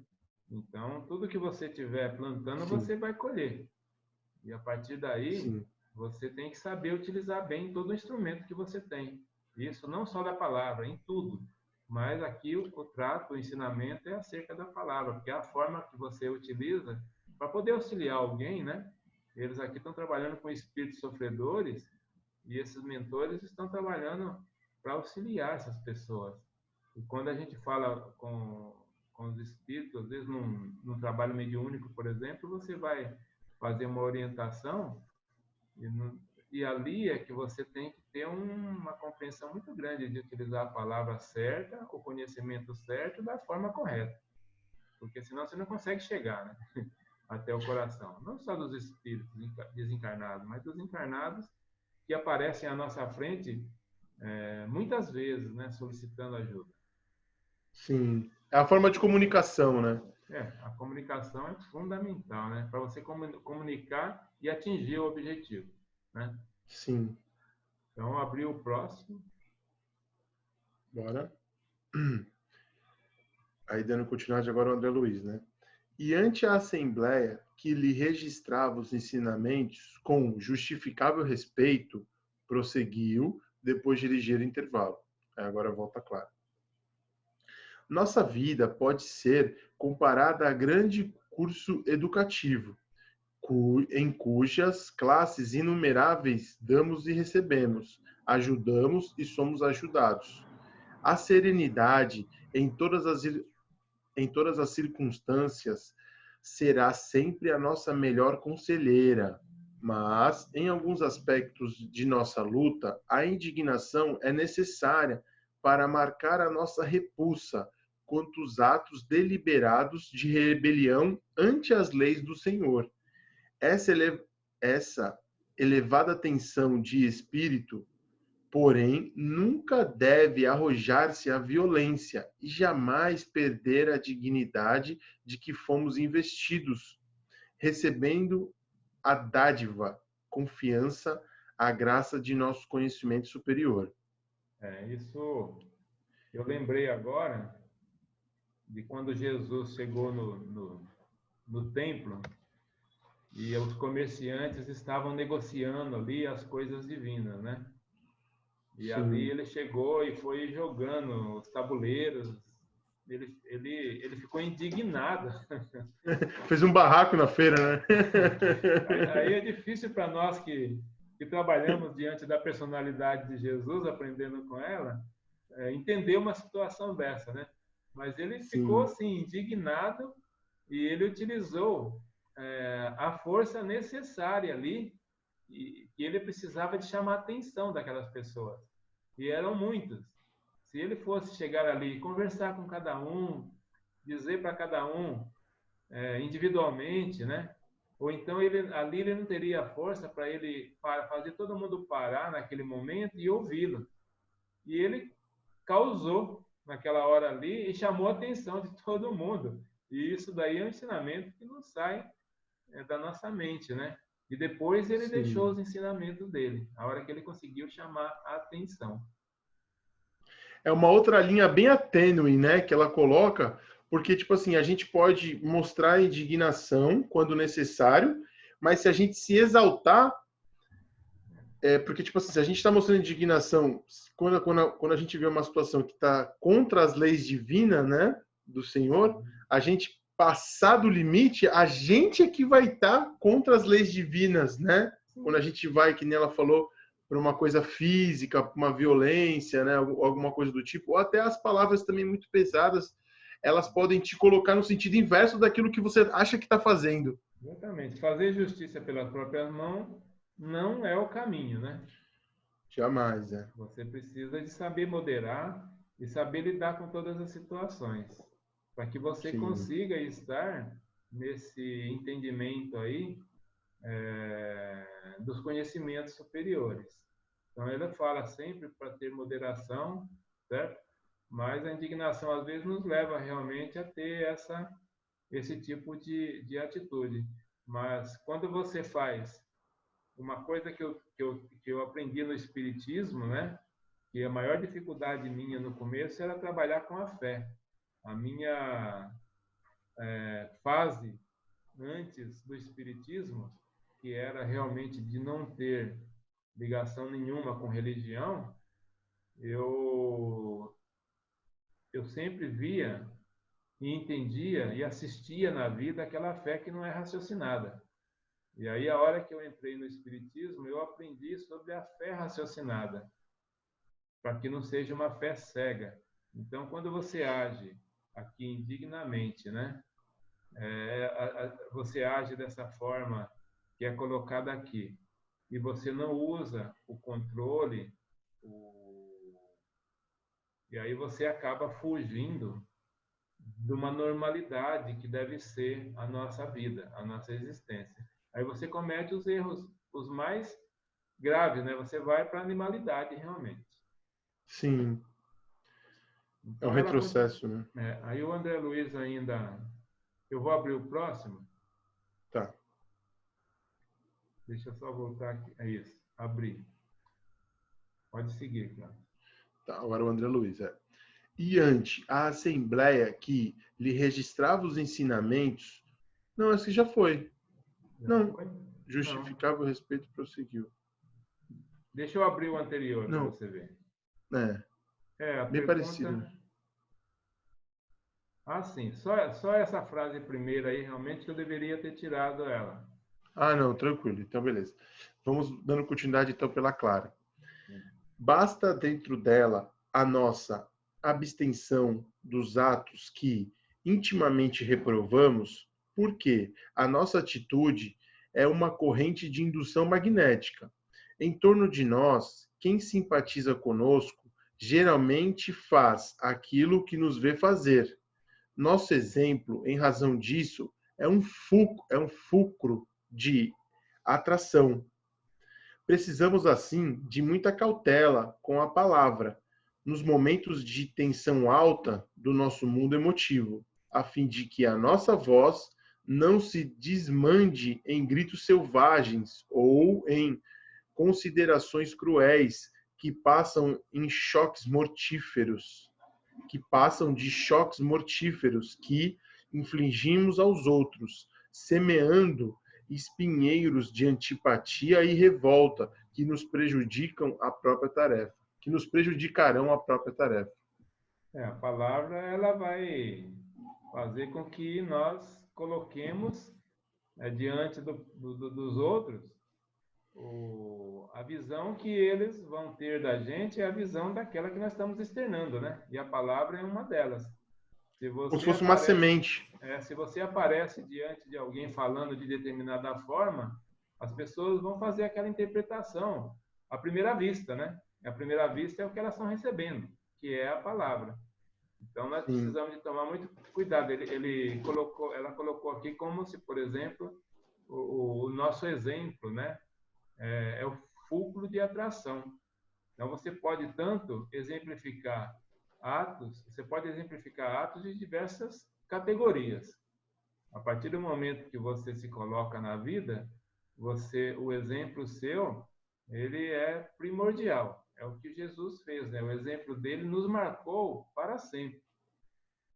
Speaker 1: Então, tudo que você estiver plantando,
Speaker 2: Sim,
Speaker 1: você vai colher. E a partir daí,
Speaker 2: sim,
Speaker 1: você tem que saber utilizar bem todo o instrumento que você tem. Isso não só da palavra, em tudo. Mas aqui o trato, o ensinamento é acerca da palavra, porque é a forma que você utiliza para poder auxiliar alguém, né? Eles aqui estão trabalhando com espíritos sofredores e esses mentores estão trabalhando para auxiliar essas pessoas. E quando a gente fala com os espíritos, às vezes num trabalho mediúnico, por exemplo, você vai fazer uma orientação e, e ali é que você tem que ter uma compreensão muito grande de utilizar a palavra certa, o conhecimento certo, da forma correta. Porque senão você não consegue chegar, né? Até o coração. Não só dos espíritos desencarnados, mas dos encarnados que aparecem à nossa frente muitas vezes, né, solicitando ajuda.
Speaker 2: sim. É a forma de comunicação, né?
Speaker 1: A comunicação é fundamental, né, para você comunicar e atingir o objetivo, né?
Speaker 2: Sim.
Speaker 1: Então, abrir o próximo.
Speaker 2: Bora. Aí, dando continuidade agora o André Luiz, né? E ante a Assembleia, que lhe registrava os ensinamentos com justificável respeito, prosseguiu, depois de ligeiro intervalo. Aí agora volta claro. Nossa vida pode ser comparada a grande curso educativo, em cujas classes inumeráveis damos e recebemos, ajudamos e somos ajudados. A serenidade em todas as circunstâncias será sempre a nossa melhor conselheira, mas em alguns aspectos de nossa luta, a indignação é necessária para marcar a nossa repulsa contra os atos deliberados de rebelião ante as leis do Senhor. Essa elevada tensão de espírito, porém, nunca deve arrojar-se à violência e jamais perder a dignidade de que fomos investidos, recebendo a dádiva, confiança, a graça de nosso conhecimento superior.
Speaker 1: Isso eu lembrei agora de quando Jesus chegou no templo e os comerciantes estavam negociando ali as coisas divinas, né? E ali
Speaker 2: Sim.
Speaker 1: ele chegou e foi jogando os tabuleiros. Ele ficou indignado.
Speaker 2: Fez um barraco na feira, né?
Speaker 1: Aí é difícil para nós que trabalhamos diante da personalidade de Jesus, aprendendo com ela, entender uma situação dessa, né? Mas ele ficou
Speaker 2: Sim,
Speaker 1: assim indignado e ele utilizou a força necessária ali e ele precisava de chamar a atenção daquelas pessoas. E eram muitos. Se ele fosse chegar ali e conversar com cada um, dizer para cada um individualmente, né? Ou então ali ele não teria força para ele fazer todo mundo parar naquele momento e ouvi-lo. E ele causou naquela hora ali e chamou a atenção de todo mundo. E isso daí é um ensinamento que não sai da nossa mente, né? E depois ele deixou
Speaker 2: sim.
Speaker 1: os ensinamentos dele, a hora que ele conseguiu chamar a atenção.
Speaker 2: É uma outra linha bem tênue, né, que ela coloca, porque, tipo assim, a gente pode mostrar indignação quando necessário, mas se a gente se exaltar, porque, tipo assim, se a gente está mostrando indignação quando a gente vê uma situação que está contra as leis divinas, né, do Senhor, a gente passar do limite, a gente é que vai estar contra as leis divinas, né? Quando a gente vai, que nem ela falou, para uma coisa física, para uma violência, né, alguma coisa do tipo, ou até as palavras também muito pesadas, elas podem te colocar no sentido inverso daquilo que você acha que está fazendo.
Speaker 1: Exatamente. Fazer justiça pelas próprias mãos não é o caminho, né?
Speaker 2: Jamais, né?
Speaker 1: Você precisa de saber moderar e saber lidar com todas as situações, para que você
Speaker 2: Sim,
Speaker 1: consiga estar nesse entendimento aí dos conhecimentos superiores. Então, ele fala sempre para ter moderação, certo? Mas a indignação, às vezes, nos leva realmente a ter esse tipo de atitude. Mas quando você faz uma coisa que eu aprendi no Espiritismo, né? Que a maior dificuldade minha no começo era trabalhar com a fé. A minha fase antes do Espiritismo, que era realmente de não ter ligação nenhuma com religião, eu sempre via e entendia e assistia na vida aquela fé que não é raciocinada. E aí, a hora que eu entrei no Espiritismo, eu aprendi sobre a fé raciocinada, para que não seja uma fé cega. Então, quando você age aqui indignamente, né? Você age dessa forma que é colocada aqui, e você não usa o controle, e aí você acaba fugindo de uma normalidade que deve ser a nossa vida, a nossa existência. Aí você comete os erros, os mais graves, né? Você vai para a animalidade realmente.
Speaker 2: Sim. É um
Speaker 1: Então
Speaker 2: retrocesso, né?
Speaker 1: aí o André Luiz ainda. Eu vou abrir o próximo.
Speaker 2: Tá.
Speaker 1: Deixa eu só voltar aqui. É isso. Abrir. Pode seguir, claro.
Speaker 2: Tá, agora o André Luiz. E ante a assembleia que lhe registrava os ensinamentos. Não, esse já foi. Não.
Speaker 1: Foi?
Speaker 2: Justificava o respeito e prosseguiu.
Speaker 1: Deixa eu abrir o anterior para
Speaker 2: Não.
Speaker 1: você ver.
Speaker 2: É.
Speaker 1: A
Speaker 2: Bem
Speaker 1: pergunta...
Speaker 2: parecido, né?
Speaker 1: Ah, sim. Só essa frase primeira aí, realmente, que eu deveria ter tirado ela.
Speaker 2: Ah, não, tranquilo. Então, beleza. Vamos dando continuidade, então, pela Clara. Basta dentro dela a nossa abstenção dos atos que intimamente reprovamos, porque a nossa atitude é uma corrente de indução magnética. Em torno de nós, quem simpatiza conosco geralmente faz aquilo que nos vê fazer. Nosso exemplo, em razão disso, é um fulcro de atração. Precisamos, assim, de muita cautela com a palavra, nos momentos de tensão alta do nosso mundo emotivo, a fim de que a nossa voz não se desmande em gritos selvagens ou em considerações cruéis que passam de choques mortíferos que infligimos aos outros, semeando espinheiros de antipatia e revolta que nos prejudicarão a própria tarefa.
Speaker 1: A palavra ela vai fazer com que nós coloquemos diante dos outros a visão que eles vão ter da gente é a visão daquela que nós estamos externando, né? E a palavra é uma delas.
Speaker 2: Como se fosse uma semente.
Speaker 1: Se você aparece diante de alguém falando de determinada forma, as pessoas vão fazer aquela interpretação à primeira vista, né? A primeira vista é o que elas estão recebendo, que é a palavra. Então, nós precisamos de tomar muito cuidado. Ela colocou aqui como se, por exemplo, o nosso exemplo, né? É o fulcro de atração. Então, você pode exemplificar atos de diversas categorias. A partir do momento que você se coloca na vida, o exemplo seu, ele é primordial. É o que Jesus fez, né? O exemplo dele nos marcou para sempre.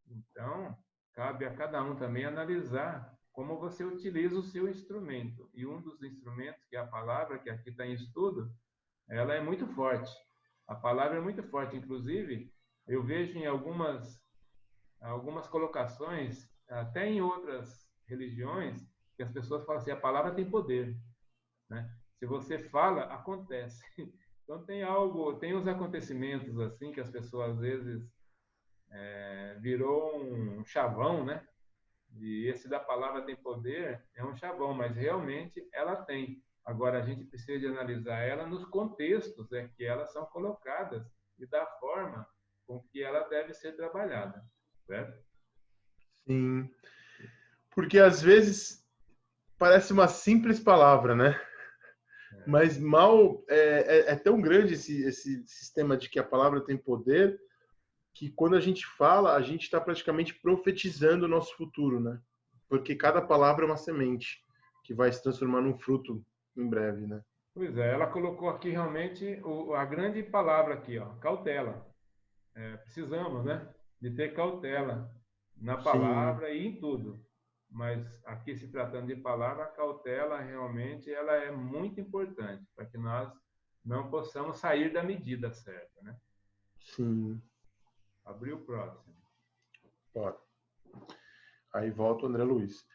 Speaker 1: Então, cabe a cada um também analisar como você utiliza o seu instrumento. E um dos instrumentos, que é a palavra, que aqui está em estudo, ela é muito forte. A palavra é muito forte. Inclusive, eu vejo em algumas colocações, até em outras religiões, que as pessoas falam assim, a palavra tem poder, né? Se você fala, acontece. Então tem uns acontecimentos assim que as pessoas às vezes virou um chavão, né? E esse da palavra tem poder é um chavão, mas realmente ela tem. Agora a gente precisa de analisar ela nos contextos que elas são colocadas e da forma com que ela deve ser trabalhada, certo?
Speaker 2: Sim. Porque às vezes parece uma simples palavra, né? Mas é tão grande esse sistema de que a palavra tem poder que quando a gente fala, a gente está praticamente profetizando o nosso futuro, né? Porque cada palavra é uma semente. que vai se transformar num fruto em breve, né?
Speaker 1: Pois é, ela colocou aqui realmente a grande palavra aqui, ó, cautela. Precisamos, né, de ter cautela na
Speaker 2: Sim,
Speaker 1: palavra e em tudo. Mas aqui se tratando de palavra, a cautela realmente ela é muito importante para que nós não possamos sair da medida certa, né?
Speaker 2: sim.
Speaker 1: Abrir o próximo.
Speaker 2: Bora. Aí volta o André Luiz.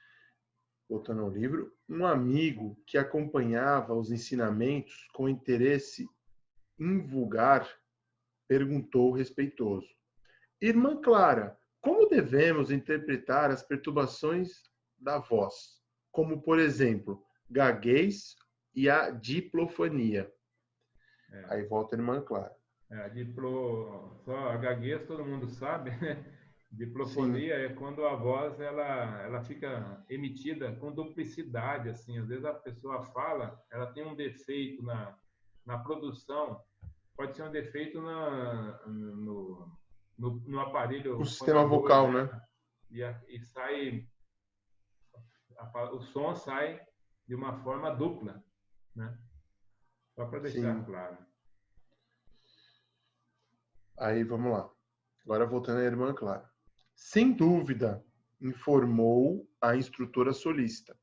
Speaker 2: Voltando ao livro, um amigo que acompanhava os ensinamentos com interesse invulgar perguntou respeitoso: Irmã Clara, como devemos interpretar as perturbações da voz, como, por exemplo, gaguez e a diplofania?
Speaker 1: É,
Speaker 2: Aí volta a irmã Clara.
Speaker 1: só a gaguez todo mundo sabe, né?
Speaker 2: Sim,
Speaker 1: Diplofonia é quando a voz ela fica emitida com duplicidade, assim. Às vezes a pessoa fala, ela tem um defeito na produção, pode ser um defeito no
Speaker 2: o
Speaker 1: aparelho
Speaker 2: sistema
Speaker 1: fonador,
Speaker 2: vocal,
Speaker 1: né?
Speaker 2: né?
Speaker 1: E sai, o som sai de uma forma dupla, né? Só para deixar
Speaker 2: Sim.
Speaker 1: claro.
Speaker 2: Aí vamos lá. Agora voltando à irmã Clara. Sem dúvida, informou a instrutora solista.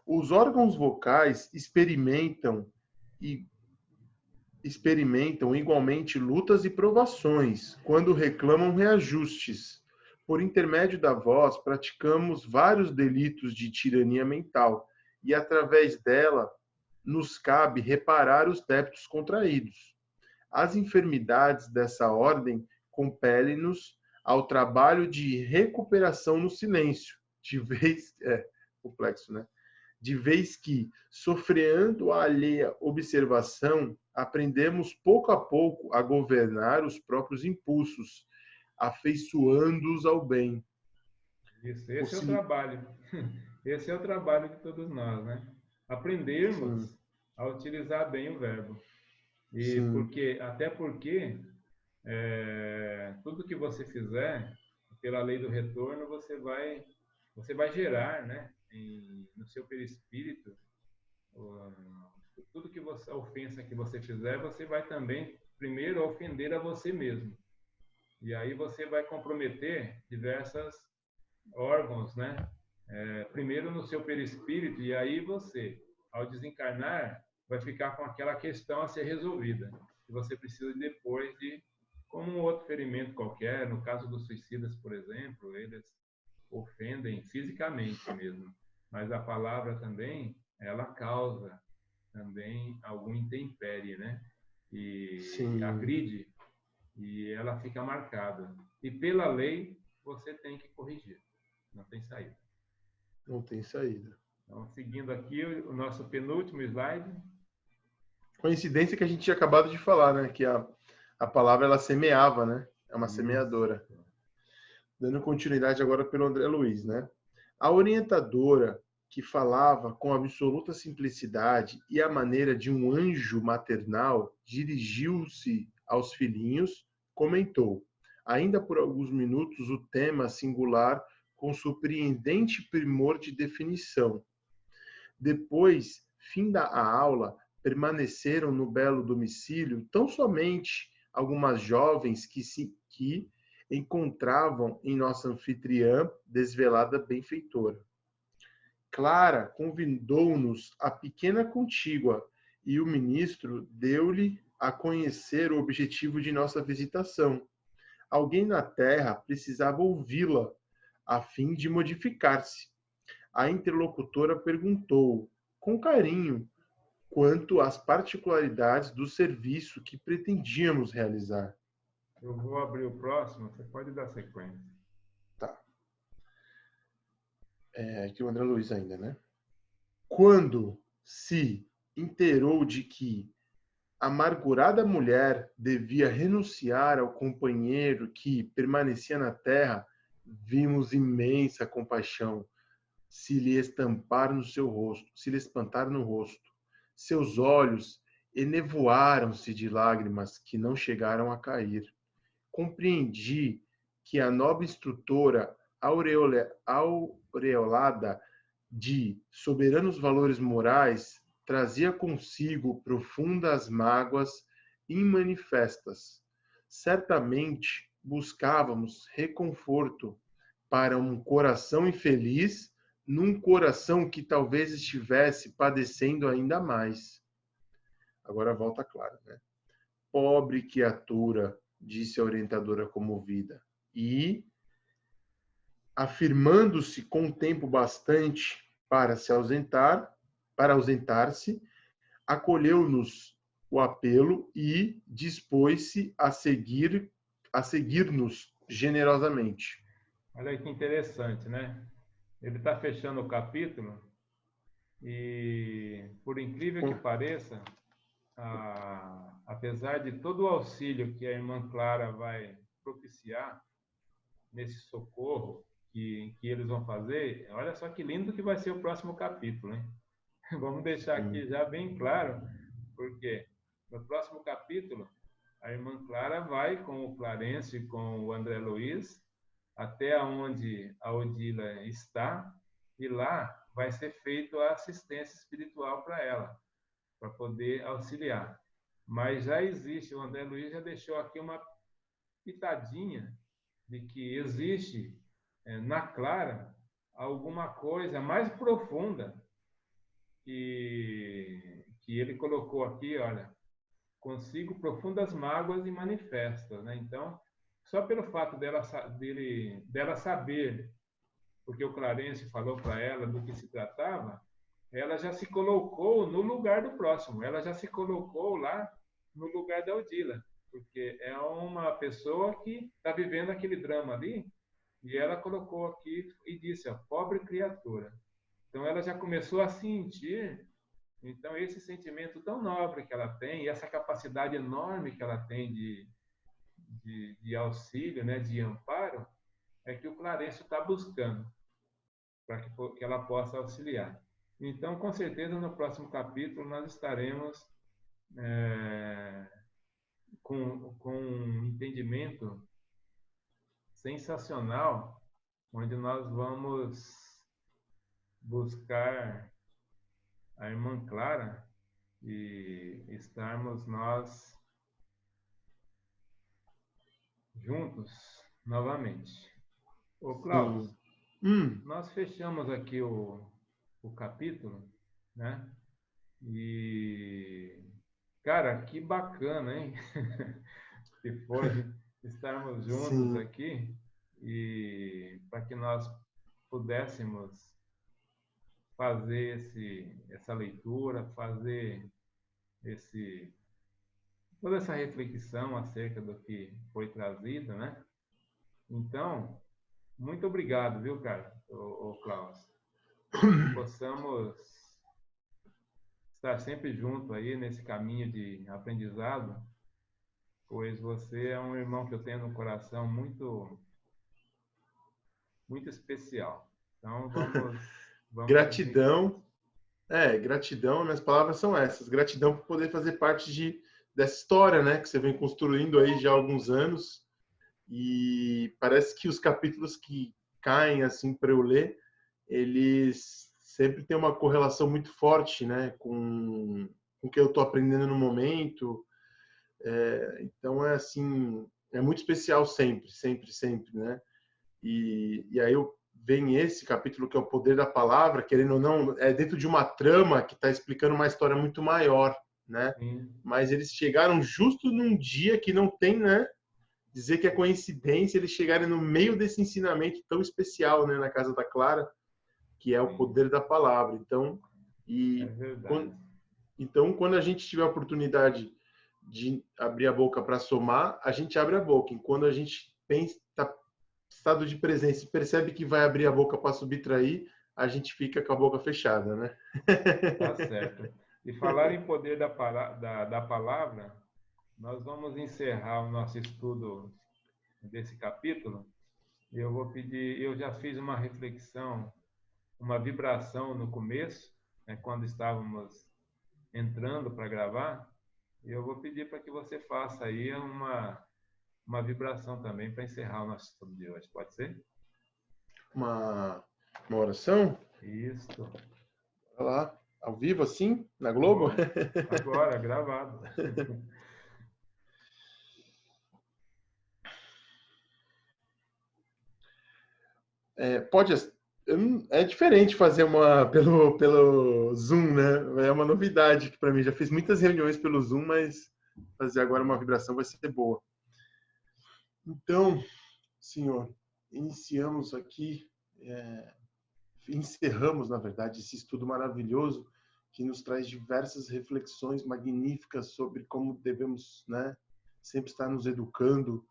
Speaker 2: Os órgãos vocais e experimentam igualmente lutas e provações quando reclamam reajustes. Por intermédio da voz, praticamos vários delitos de tirania mental e, através dela, nos cabe reparar os débitos contraídos. As enfermidades dessa ordem compelem-nos ao trabalho de recuperação no silêncio, de vez complexo, né? De vez que, sofreando a alheia observação, aprendemos pouco a pouco a governar os próprios impulsos, afeiçoando-os ao bem.
Speaker 1: Isso, esse é o
Speaker 2: Possi
Speaker 1: trabalho. Esse é o trabalho de todos nós, né?
Speaker 2: sim,
Speaker 1: Aprendermos a utilizar bem o verbo. E
Speaker 2: sim,
Speaker 1: até porque tudo que você fizer, pela lei do retorno, você vai gerar, né? No seu perispírito, tudo que a ofensa que você fizer, você vai também primeiro ofender a você mesmo. E aí você vai comprometer diversos órgãos, né? Primeiro no seu perispírito, e aí você, ao desencarnar, vai ficar com aquela questão a ser resolvida. E você precisa depois de, como um outro ferimento qualquer, no caso dos suicidas, por exemplo, eles ofendem fisicamente mesmo, mas a palavra também, ela causa também algum intempérie, né? E
Speaker 2: sim,
Speaker 1: agride, e ela fica marcada. E pela lei, você tem que corrigir, não tem saída.
Speaker 2: não tem saída.
Speaker 1: Então, seguindo aqui o nosso penúltimo slide.
Speaker 2: Coincidência que a gente tinha acabado de falar, né? Que a palavra ela semeava, né? É uma
Speaker 1: Isso.
Speaker 2: semeadora. Dando continuidade agora pelo André Luiz, né? A orientadora, que falava com absoluta simplicidade e a maneira de um anjo maternal, dirigiu-se aos filhinhos, comentou, ainda por alguns minutos, o tema singular com surpreendente primor de definição. Depois, fim da aula, permaneceram no belo domicílio tão somente algumas jovens que encontravam em nossa anfitriã desvelada benfeitora. Clara convidou-nos à pequena contígua e o ministro deu-lhe a conhecer o objetivo de nossa visitação. Alguém na terra precisava ouvi-la a fim de modificar-se. A interlocutora perguntou, com carinho, quanto às particularidades do serviço que pretendíamos realizar.
Speaker 1: Eu vou abrir o próximo, você pode dar sequência.
Speaker 2: Tá. Aqui o André Luiz ainda, né? Quando se inteirou de que a amargurada mulher devia renunciar ao companheiro que permanecia na terra, vimos imensa compaixão se lhe espantar no rosto. Seus olhos enevoaram-se de lágrimas que não chegaram a cair. Compreendi que a nobre instrutora aureolada de soberanos valores morais trazia consigo profundas mágoas imanifestas. Certamente buscávamos reconforto para um coração infeliz num coração que talvez estivesse padecendo ainda mais. Agora volta claro, né? Pobre criatura, disse a orientadora comovida, e, afirmando-se com tempo bastante para ausentar-se, acolheu-nos o apelo e dispôs-se a seguir-nos generosamente.
Speaker 1: Olha aí que interessante, né? Ele está fechando o capítulo e, por incrível que pareça, apesar de todo o auxílio que a irmã Clara vai propiciar nesse socorro que eles vão fazer, olha só que lindo que vai ser o próximo capítulo, hein? Vamos deixar aqui já bem claro, porque no próximo capítulo a irmã Clara vai com o Clarence e com o André Luiz até onde a Odila está, e lá vai ser feita a assistência espiritual para ela, para poder auxiliar. Mas já existe, o André Luiz já deixou aqui uma pitadinha de que existe na Clara alguma coisa mais profunda que ele colocou aqui, olha, consigo profundas mágoas e manifestas, né? Então, só pelo fato dela saber, porque o Clarence falou para ela do que se tratava, ela já se colocou no lugar do próximo, ela já se colocou lá no lugar da Odila, porque é uma pessoa que está vivendo aquele drama ali, e ela colocou aqui e disse, ó, pobre criatura. Então ela já começou a sentir, então esse sentimento tão nobre que ela tem, e essa capacidade enorme que ela tem de auxílio, né, de amparo, é que o Clarencio está buscando para que ela possa auxiliar. Então, com certeza, no próximo capítulo nós estaremos com um entendimento sensacional, onde nós vamos buscar a irmã Clara e estarmos nós juntos novamente. Ô, Klaus, nós fechamos aqui o capítulo, né? E, cara, que bacana, hein? Se for estarmos juntos aqui e para que nós pudéssemos fazer essa leitura, fazer toda essa reflexão acerca do que foi trazido, né? Então, muito obrigado, viu, cara, o Klaus? Que possamos estar sempre junto aí nesse caminho de aprendizado, pois você é um irmão que eu tenho no coração muito, muito especial. Então, vamos
Speaker 2: Gratidão. Gratidão, minhas palavras são essas. Gratidão por poder fazer parte dessa história, né, que você vem construindo aí já há alguns anos. E parece que os capítulos que caem assim para eu ler, eles sempre têm uma correlação muito forte, né, com o que eu estou aprendendo no momento. Então é assim, é muito especial sempre, sempre, sempre, né? E aí vem esse capítulo que é o poder da palavra, querendo ou não, é dentro de uma trama que está explicando uma história muito maior, né?
Speaker 1: Sim.
Speaker 2: Mas eles chegaram justo num dia que não tem, né? Dizer que é coincidência eles chegarem no meio desse ensinamento tão especial, né, na casa da Clara, que é o poder da palavra. Então, quando a gente tiver a oportunidade de abrir a boca para somar, a gente abre a boca. E quando a gente pensa, tá estado de presença e percebe que vai abrir a boca para subtrair, a gente fica com a boca fechada, né?
Speaker 1: Tá certo. E falar em poder da palavra, nós vamos encerrar o nosso estudo desse capítulo. Eu vou pedir, eu já fiz uma reflexão, uma vibração no começo, né, quando estávamos entrando para gravar, e eu vou pedir para que você faça aí uma vibração também para encerrar o nosso estudo de hoje. Pode ser?
Speaker 2: Uma oração?
Speaker 1: Isso.
Speaker 2: Olha lá, ao vivo assim, na Globo?
Speaker 1: Agora, gravado.
Speaker 2: Pode, é diferente fazer uma pelo Zoom, né? É uma novidade que para mim já fiz muitas reuniões pelo Zoom, mas fazer agora uma vibração vai ser boa. Então, senhor, iniciamos aqui, encerramos, na verdade, esse estudo maravilhoso que nos traz diversas reflexões magníficas sobre como devemos, né, sempre estar nos educando.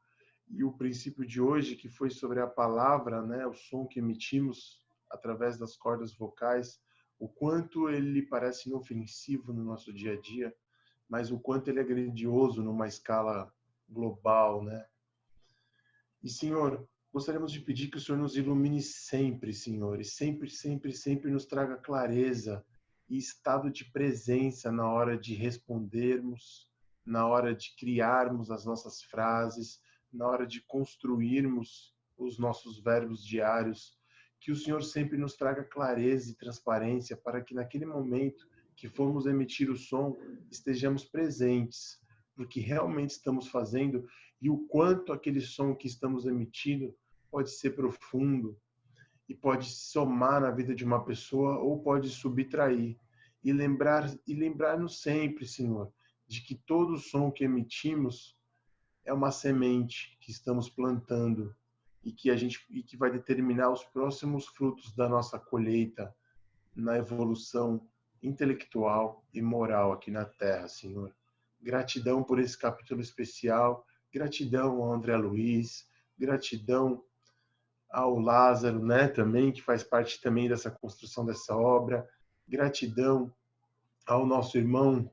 Speaker 2: E o princípio de hoje, que foi sobre a palavra, né, o som que emitimos através das cordas vocais, o quanto ele parece inofensivo no nosso dia a dia, mas o quanto ele é grandioso numa escala global, né? E, Senhor, gostaríamos de pedir que o Senhor nos ilumine sempre, Senhor, e sempre, sempre, sempre nos traga clareza e estado de presença na hora de respondermos, na hora de criarmos as nossas frases, na hora de construirmos os nossos verbos diários. Que o Senhor sempre nos traga clareza e transparência para que naquele momento que formos emitir o som, estejamos presentes, porque realmente estamos fazendo e o quanto aquele som que estamos emitindo pode ser profundo e pode somar na vida de uma pessoa ou pode subtrair. Lembrar-nos sempre, Senhor, de que todo som que emitimos é uma semente que estamos plantando e que vai determinar os próximos frutos da nossa colheita na evolução intelectual e moral aqui na Terra, Senhor. Gratidão por esse capítulo especial, gratidão ao André Luiz, gratidão ao Lázaro, né, também, que faz parte também dessa construção dessa obra, gratidão ao nosso irmão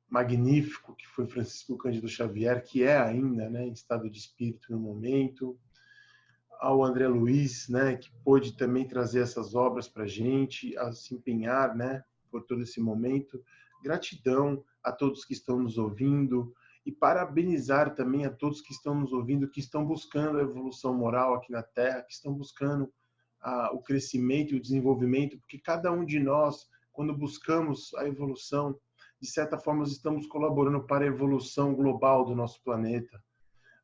Speaker 2: magnífico, que foi Francisco Cândido Xavier, que é ainda, né, em estado de espírito no momento, ao André Luiz, né, que pôde também trazer essas obras para a gente, a se empenhar, né, por todo esse momento. Gratidão a todos que estão nos ouvindo e parabenizar também a todos que estão nos ouvindo, que estão buscando a evolução moral aqui na Terra, que estão buscando o crescimento e o desenvolvimento, porque cada um de nós, quando buscamos a evolução, de certa forma, estamos colaborando para a evolução global do nosso planeta.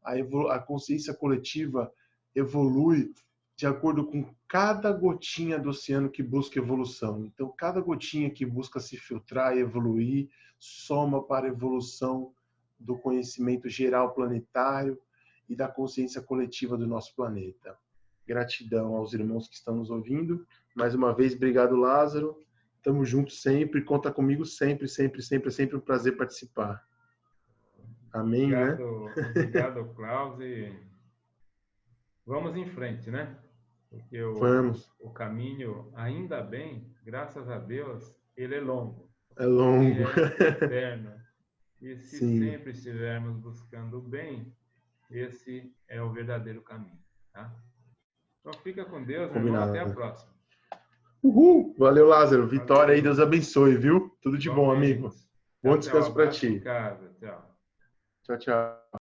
Speaker 2: A consciência coletiva evolui de acordo com cada gotinha do oceano que busca evolução. Então, cada gotinha que busca se filtrar e evoluir soma para a evolução do conhecimento geral planetário e da consciência coletiva do nosso planeta. Gratidão aos irmãos que estão nos ouvindo. Mais uma vez, obrigado, Lázaro. Estamos juntos sempre. Conta comigo sempre, sempre, sempre. É sempre um prazer participar. Amém,
Speaker 1: Obrigado,
Speaker 2: né?
Speaker 1: obrigado, Klaus. E vamos em frente, né? Porque
Speaker 2: Vamos.
Speaker 1: o caminho, ainda bem, graças a Deus, ele é longo.
Speaker 2: É
Speaker 1: Ele
Speaker 2: longo.
Speaker 1: é eterno. E se
Speaker 2: Sim.
Speaker 1: sempre estivermos buscando o bem, esse é o verdadeiro caminho, tá? Então fica com Deus, meu irmão. Até a
Speaker 2: Combinado.
Speaker 1: próxima.
Speaker 2: Uhul! Valeu, Lázaro. Vitória aí,
Speaker 1: Valeu.
Speaker 2: Deus abençoe, viu? Tudo de bom, amigo.
Speaker 1: Igualmente.
Speaker 2: Bom
Speaker 1: Tchau, tchau.
Speaker 2: descanso para
Speaker 1: Abraço em
Speaker 2: ti.
Speaker 1: casa. Tchau.
Speaker 2: Tchau, tchau.